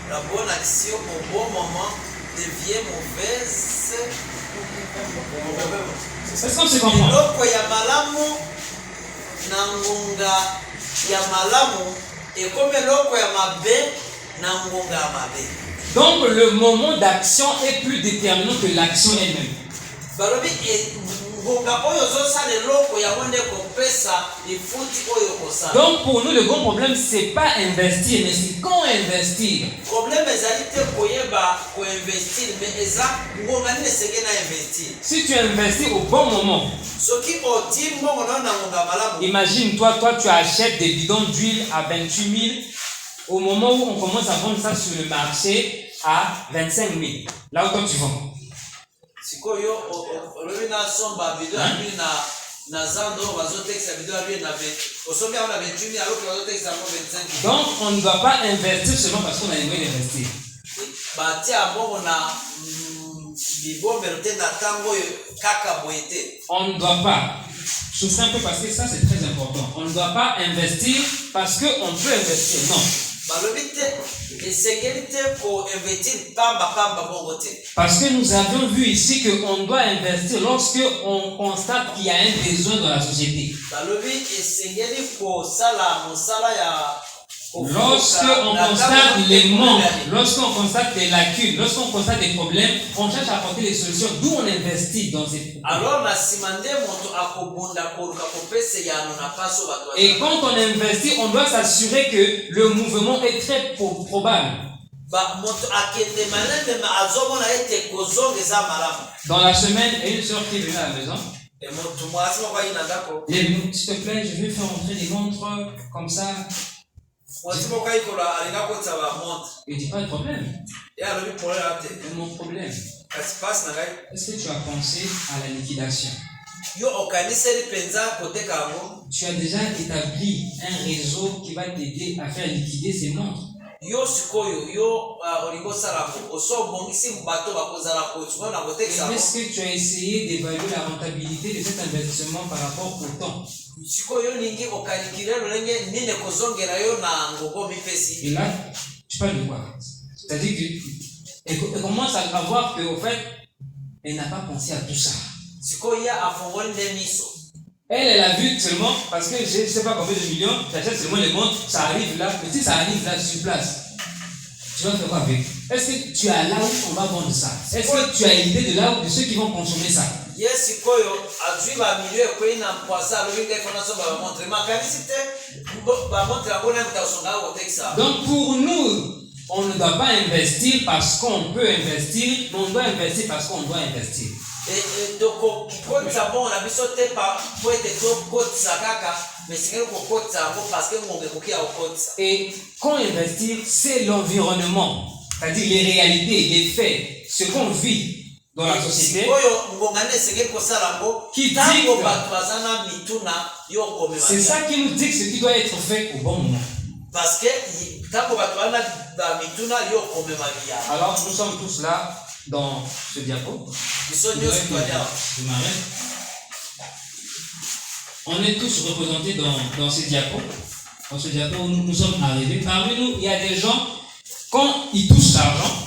Speaker 2: La bonne action au bon moment devient mauvaise.
Speaker 1: Est-ce qu'on se comprend?
Speaker 2: eloko ya malamu na ngonga ya malamu ekomi eloko ya mabe na ngonga ya mabe.
Speaker 1: Donc, le moment d'action est plus déterminant que l'action elle-même.
Speaker 2: balobi ngonga oyo ozosala eloko yango nde kopesa lifuti oyo kosala.
Speaker 1: Donc, pour nous, le grand problème, c'est pas investir, mais c'est quand investir.
Speaker 2: problème ezali te koyeba koinvestir mais eza ngonga nini esengeli na investir.
Speaker 1: Si tu investis au bon moment,
Speaker 2: soki oti mbongo nao na ngonga malamu.
Speaker 1: imagine-toi, tu achètes des bidons d'huile à 28 000. Au moment où on commence à vendre ça sur le marché à 25 000. Là où toi tu vends.
Speaker 2: sikoyo olobi nasomba bido ya bili na zando bazotekisa bido ya bili na osombi yango na 28 000 alors que bazotekisa yango 25 000.
Speaker 1: Donc on ne doit pas investir seulement parce qu'on a les moyens d'investir.
Speaker 2: batia mbongo na bibombelo te na ntango oyo kaka boye te.
Speaker 1: On ne doit pas. Je souffre un peu parce que ça c'est très important. On ne doit pas investir parce qu'on peut investir. Non.
Speaker 2: balobi te esengeli te koinvestir pamba bongo te.
Speaker 1: Parce que nous avions vu ici qu'on doit investir lorsque on constate qu'il y a un besoin dans la société.
Speaker 2: balobi esengeli kosala mosala
Speaker 1: Lorsqu'on constate les manques, lorsqu'on constate des lacunes, lorsqu'on constate des problèmes, on cherche à apporter des solutions, d'où on investit dans ces problèmes.
Speaker 2: Alors,
Speaker 1: et quand on investit, on doit s'assurer que le mouvement est très probable. Dans la semaine, il y a une soeur qui est venue à la maison. Il est venu, s'il te plaît, je vais faire entrer des montres comme ça. Il dit pas de problème. Mais mon problème, est-ce que tu as pensé à la liquidation? Tu as déjà établi un réseau qui va t'aider à faire liquider ces montres. Est-ce que tu as essayé d'évaluer la rentabilité de cet investissement par rapport au temps? Et là, tu parles de quoi? C'est-à-dire qu'elle commence à voir qu'au fait, elle n'a pas pensé à tout ça. Elle a vu seulement, parce que je ne sais pas combien de millions, j'achète seulement les montres, ça arrive là, mais si ça arrive là sur place, tu vas faire quoi avec? Est-ce que tu as là où on va vendre ça? Est-ce que tu as l'idée de là où de ceux qui vont consommer ça? Donc pour nous, on ne doit pas investir parce qu'on peut investir, mais on doit investir parce qu'on doit investir. Et quand investir, c'est l'environnement, c'est-à-dire les réalités, les faits, ce qu'on vit dans la société qui dit c'est ça qui nous dit ce qui doit être fait au bon moment. Alors nous sommes tous là dans ce diapo. On est tous représentés dans ce diapo. Dans ce diapo où nous sommes arrivés. Parmi nous, il y a des gens, quand ils touchent l'argent,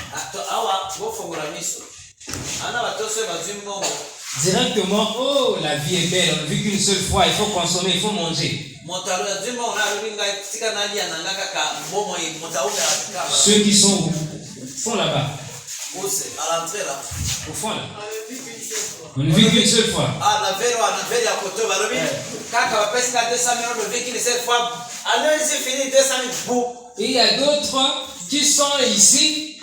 Speaker 1: directement, oh, la vie est belle, on ne vit qu'une seule fois, il faut consommer, il faut manger. Ceux qui sont où? Font là-bas. Au fond là. On ne vit qu'une seule fois. Et il y a d'autres qui sont ici.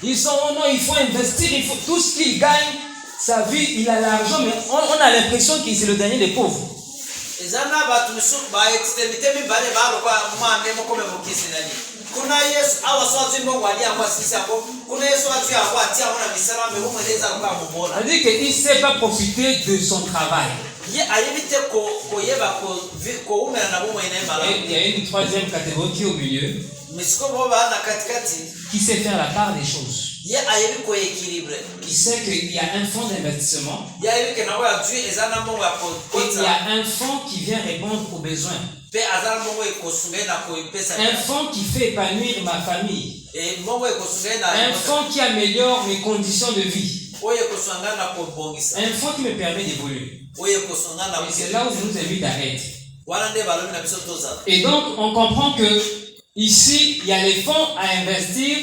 Speaker 1: Ils sont, oh non, il faut investir, il faut tout ce qu'ils gagnent, sa vie, il a l'argent, mais on a l'impression que c'est le dernier des pauvres. C'est-à-dire qu'il ne sait pas profiter de son travail. Et il y a une troisième catégorie qui est au milieu, qui sait faire la part des choses. Qui sait qu'il y a un fonds d'investissement et il y a un fonds qui vient répondre aux besoins. Un fonds qui fait épanouir ma famille. Un fonds qui améliore mes conditions de vie. Un fonds qui me permet d'évoluer. Et c'est là où je nous invite à être. Et donc, on comprend que ici, il y a les fonds à investir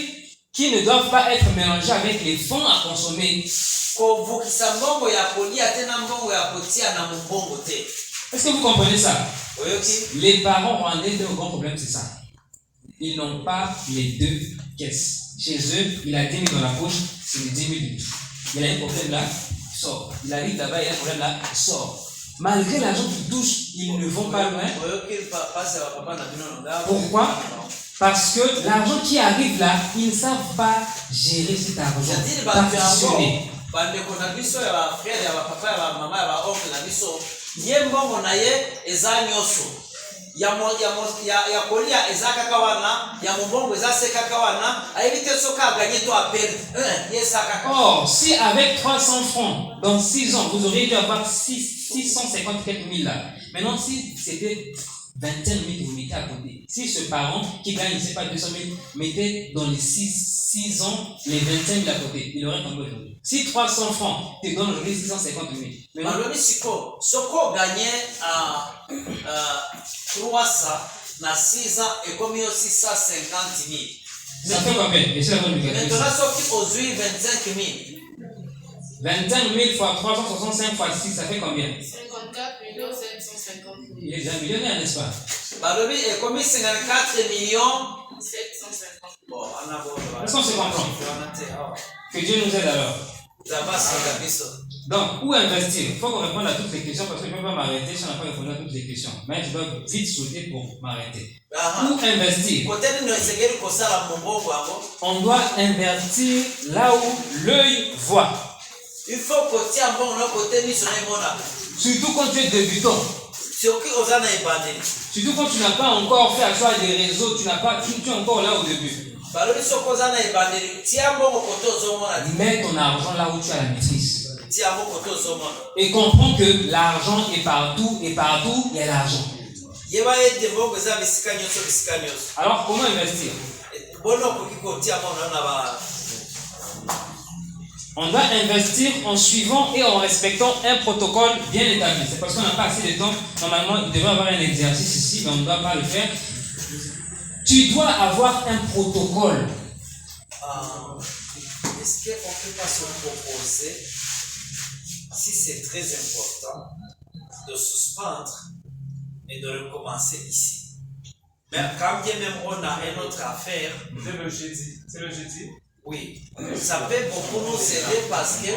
Speaker 1: qui ne doivent pas être mélangés avec les fonds à consommer. Est-ce que vous comprenez ça? Les parents rwandais, le grand problème, c'est ça. Ils n'ont pas les deux caisses. Chez eux, il a 10 000 dans la poche, c'est les 10 000 du tout. Il a un problème là, il sort. Il arrive là-bas, il a un problème là, il sort. Malgré l'argent qu'ils touchent, ils ne vont pas loin. Pourquoi? Parce que l'argent qui arrive là, ils ne savent pas gérer cet argent. Partitionner. Or, si avec 300 francs, dans 6 ans, vous auriez dû avoir 650 quelques mille là. Maintenant, si c'était 25 000 que vous mettez à côté, si ce parent qui gagne, je ne sais pas, 200 000, mettait dans les 6 ans les 25 000 à côté, il aurait tombé aujourd'hui. Si 300 francs te donne aujourd'hui 650 000. Maintenant,
Speaker 2: na 6 ans ekomi yo 650 000.
Speaker 1: Ça fait combien? Et c'est la bonne calcul.
Speaker 2: Maintenant soki ozwi 25 000
Speaker 1: 25 000 fois 365 fois 6, ça fait combien?
Speaker 3: 54 750 000.
Speaker 1: Il est déjà millionnaire, n'est-ce pas?
Speaker 2: balobi ekomi 54 millions
Speaker 3: 750 000.
Speaker 2: bon ana bo
Speaker 1: Est-ce qu'on se comprend? Que Dieu nous aide alors.
Speaker 2: zabasinga biso.
Speaker 1: Donc, où investir? Il faut qu'on réponde à toutes les questions parce que je ne peux pas m'arrêter si on n'a pas répondu à toutes les questions. Mais je dois vite sauter pour m'arrêter. Où investir?
Speaker 2: Kote nini esengeli kosala mombongo yango?
Speaker 1: On doit investir là où l'œil voit.
Speaker 2: Il faut kotia mbongo na kote miso na emona.
Speaker 1: Surtout quand tu es débutant.
Speaker 2: Soki oza na ebandeli.
Speaker 1: Surtout quand tu n'as pas encore fait à toi des réseaux, tu es encore là au début.
Speaker 2: balobi soki oza na ebandeli tia mbongo kote ozomona.
Speaker 1: Mets ton argent là où tu as la maîtrise.
Speaker 2: Tia mbongo kote ozomona.
Speaker 1: Et comprends que l'argent est partout et partout il y a l'argent.
Speaker 2: Yeba ete mbongo eza bisika nyonso bisika nyonso.
Speaker 1: Alors comment investir?
Speaker 2: Bona okoki kotia mbongo na ba.
Speaker 1: On doit investir en suivant et en respectant un protocole bien établi. C'est parce qu'on n'a pas assez de temps. Normalement, il devrait y avoir un exercice ici, mais on ne doit pas le faire. Tu dois avoir un protocole.
Speaker 2: Est-ce qu'on ne peut pas se proposer, si c'est très important, de suspendre et de recommencer ici? Mais quand bien même on a une autre affaire.
Speaker 4: C'est le jeudi. C'est le jeudi.
Speaker 2: Oui, ça peut beaucoup nous aider parce que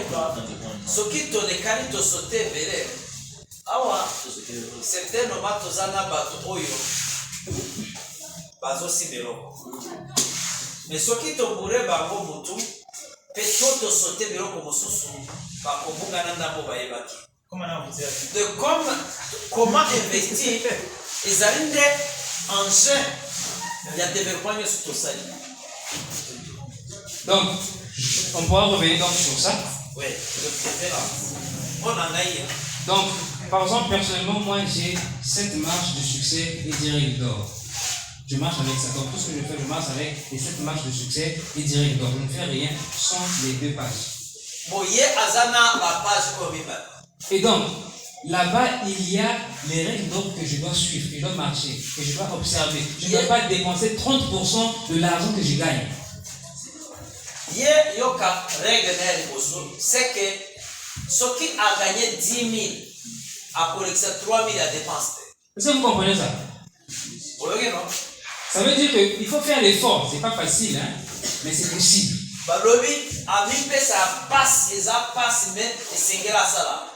Speaker 2: ce qui te décale, te sauter vers awa, certains nomades tozana bato oyo bazo sibero. Mais ce qui te pourrait bango mutu, peut-être te sauter vers comme susu, ba kobunga na ndambo ba yebaki. De comment investir, ils arrivent en jeu, il y a des vergognes sur tout ça.
Speaker 1: Donc, on pourra revenir donc sur ça.
Speaker 2: Oui, de préférence. On en a eu.
Speaker 1: Donc, par exemple, personnellement, moi, j'ai 7 marches de succès et 10 règles d'or. Je marche avec ça. Donc, tout ce que je fais, je marche avec les 7 marches de succès et 10 règles d'or. Je ne fais rien sans les 2 pages.
Speaker 2: Bon, hier, Azana, la page comme il.
Speaker 1: Et donc, là-bas, il y a les règles d'or que je dois suivre, que je dois marcher, que je dois observer. Je ne dois pas dépenser 30% de l'argent que je gagne.
Speaker 2: Hier, yoka règle c'est que ce qui a gagné 10 000 a collecté 3 000 à dépenser.
Speaker 1: Est-ce que vous comprenez ça?
Speaker 2: Oui, non?
Speaker 1: Ça veut dire qu'il faut faire l'effort. C'est pas facile, hein? Mais c'est possible.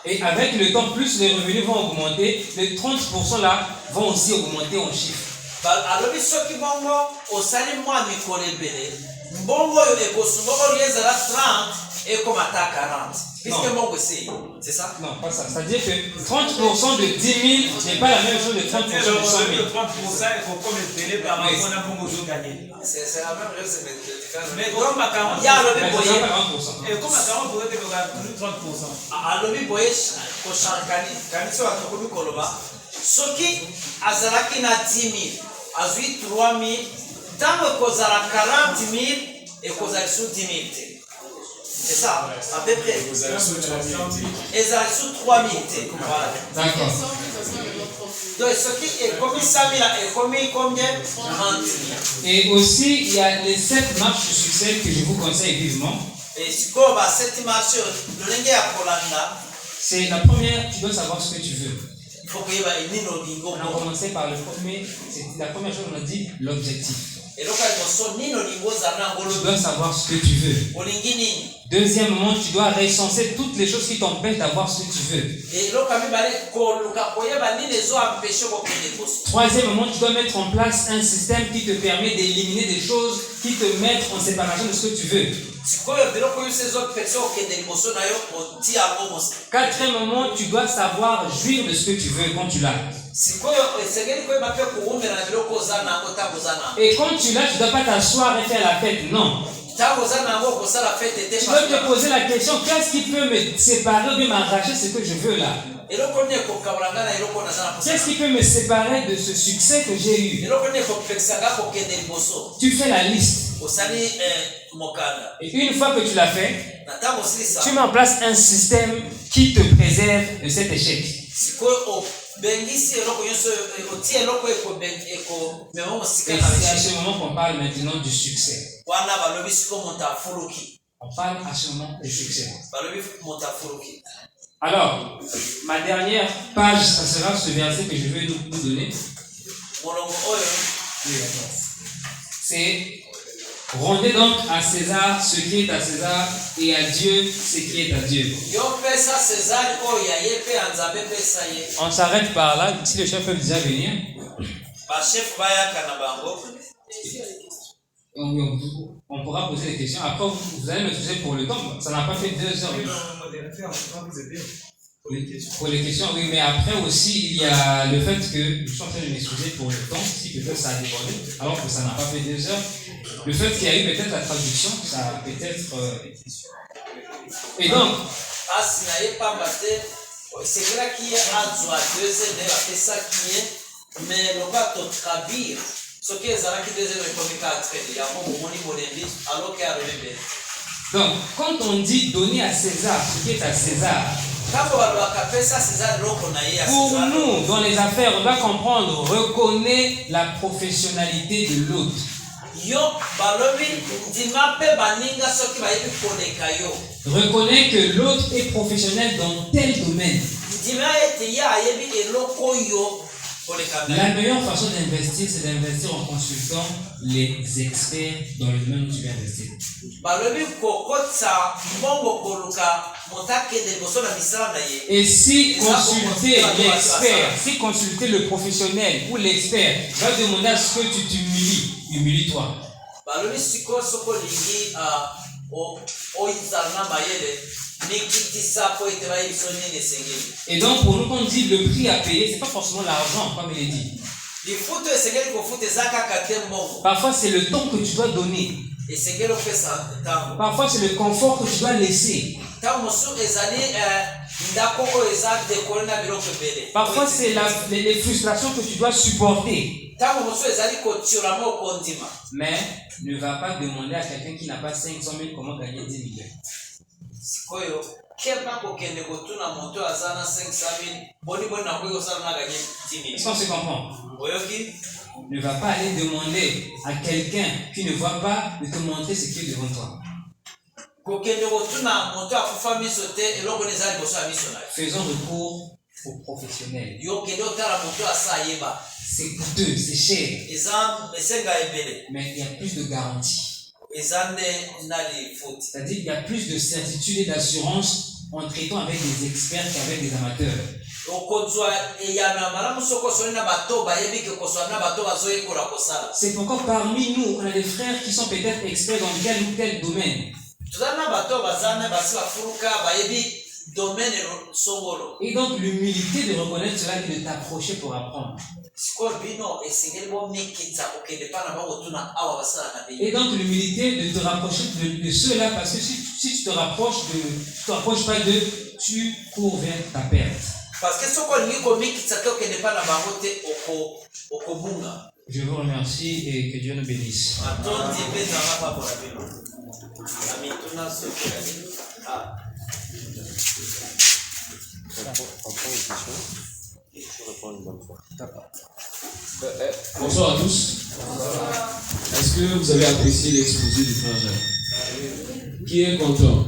Speaker 1: Et avec le temps, plus les revenus vont augmenter, les 30% là vont aussi augmenter en chiffre.
Speaker 2: Mbongo yo ekosunga oriezala 30 et comme à 40. Puisque mbongo c'est ça?
Speaker 1: Non, pas ça. C'est-à-dire que 30% de 10 000 n'est pas la même chose de 30% de 100 000.
Speaker 4: 30% il faut comme le télé par rapport à mbongo zo gagner.
Speaker 2: C'est la même chose, c'est
Speaker 4: mais comme à 40,
Speaker 2: il y a le boyer.
Speaker 4: Et comme à 40 vous êtes que 30%.
Speaker 2: À le boyer ko chankani, kaniso atokobi koloba. Soki azalaki na 10 000, azui 3 000. Tant que vous avez 40 000 et que vous avez sous 10 000. C'est ça, à peu près. Et vous avez sous 3 000. Voilà.
Speaker 1: D'accord.
Speaker 2: Donc, ce qui est commis 100 000 est commis combien? 30 000.
Speaker 1: Et aussi, il y a les 7 marches de succès que je vous conseille vivement.
Speaker 2: Et si vous avez 7 marches, le lingue à Kolanda.
Speaker 1: C'est la première, tu dois savoir ce que tu veux.
Speaker 2: Il faut qu'il y ait une lingo.
Speaker 1: On a commencé par le premier, c'est la première chose qu'on a dit, l'objectif. Tu dois savoir ce que tu veux. Deuxièmement, tu dois recenser toutes les choses qui t'empêchent d'avoir ce que tu veux. Troisièmement, tu dois mettre en place un système qui te permet d'éliminer des choses qui te mettent en séparation de ce que tu veux. Quatrièmement, tu dois savoir jouir de ce que tu veux quand tu l'as. Et quand tu l'as, tu ne dois pas t'asseoir et faire la fête, non. Tu dois te poser la question, qu'est-ce qui peut me séparer ou bien m'arracher ce que je veux là? Qu'est-ce qui peut me séparer de ce succès que j'ai eu? Tu fais la liste. Et une fois que tu l'as fait, tu mets en place un système qui te préserve de cet échec.
Speaker 2: bengisi eloko nyonso otie eloko ekomema mosika
Speaker 1: Et
Speaker 2: na
Speaker 1: c'est à
Speaker 2: biso
Speaker 1: ce moment qu'on parle maintenant du succès.
Speaker 2: wana balobi siko moto afuluki
Speaker 1: On parle à ce moment du succès.
Speaker 2: balobi moto afuluki.
Speaker 1: Alors, ma dernière page, ça sera ce verset que je vais nous donner.
Speaker 2: molongo oyo
Speaker 1: Oui, d'accord. C'est rendez donc à César ce qui est à César et à Dieu ce qui est à Dieu.
Speaker 2: yo pesa César oyo ya ye mpe ya nzambe pesa ye.
Speaker 1: On s'arrête par là. Si les chefs peuvent déjà venir.
Speaker 2: bashefu bayaka na bango
Speaker 1: On pourra poser des questions. Après, vous allez m'excuser pour le temps. Ça n'a pas fait 2 heures. Pour les questions, oui, mais après aussi, il y a le fait que je suis en train de m'excuser pour le temps, si peut-être ça a débordé, alors que ça n'a pas fait 2 heures. Le fait qu'il y a eu peut-être la traduction, ça a peut-être. Et donc.
Speaker 2: asi na ye pamba te esekelaki ye azwa 2 heures nde bapesaki ye mais lokola totraduire soki ezalaki 2 heures ekomi 4 heures yango bomoni molembi aloke alobi be.
Speaker 1: Donc, quand on dit donner à César ce qui est à César, pour nous, dans les affaires, on doit comprendre, reconnaît la professionnalité de l'autre. Reconnaît que l'autre est professionnel dans tel domaine. La meilleure façon d'investir, c'est d'investir en consultant les experts dans le domaine où tu veux investir. Et si consulter l'expert, si consulter le professionnel ou l'expert va demander à ce que tu t'humilies, humilie-toi. Et donc pour nous, quand on dit le prix à payer, c'est pas forcément l'argent, comme il est dit. Parfois c'est le temps que tu dois donner. Parfois c'est le confort que tu dois laisser. Parfois c'est les frustrations que tu dois supporter. Mais ne va pas demander à quelqu'un qui n'a pas 500 000 comment gagner 10 millions. Est-ce qu'on se comprend? Ne va pas aller demander à quelqu'un qui ne voit pas de te montrer ce qui est devant toi. Faisons recours aux professionnels. C'est coûteux, c'est cher. Mais il y a plus de garantie. C'est-à-dire qu'il y a plus de certitude et d'assurance en traitant avec des experts qu'avec des amateurs. C'est pourquoi parmi nous, on a des frères qui sont peut-être experts dans tel ou tel domaine. Et donc l'humilité de reconnaître cela et de t'approcher pour apprendre. Et donc l'humilité de te rapprocher de ceux-là, parce que si tu te rapproches pas d'eux, tu cours vers ta perte. Je vous remercie et que Dieu nous bénisse.
Speaker 8: Bonsoir à tous. Est-ce que vous avez apprécié l'exposé du frère Jacques? Qui est content?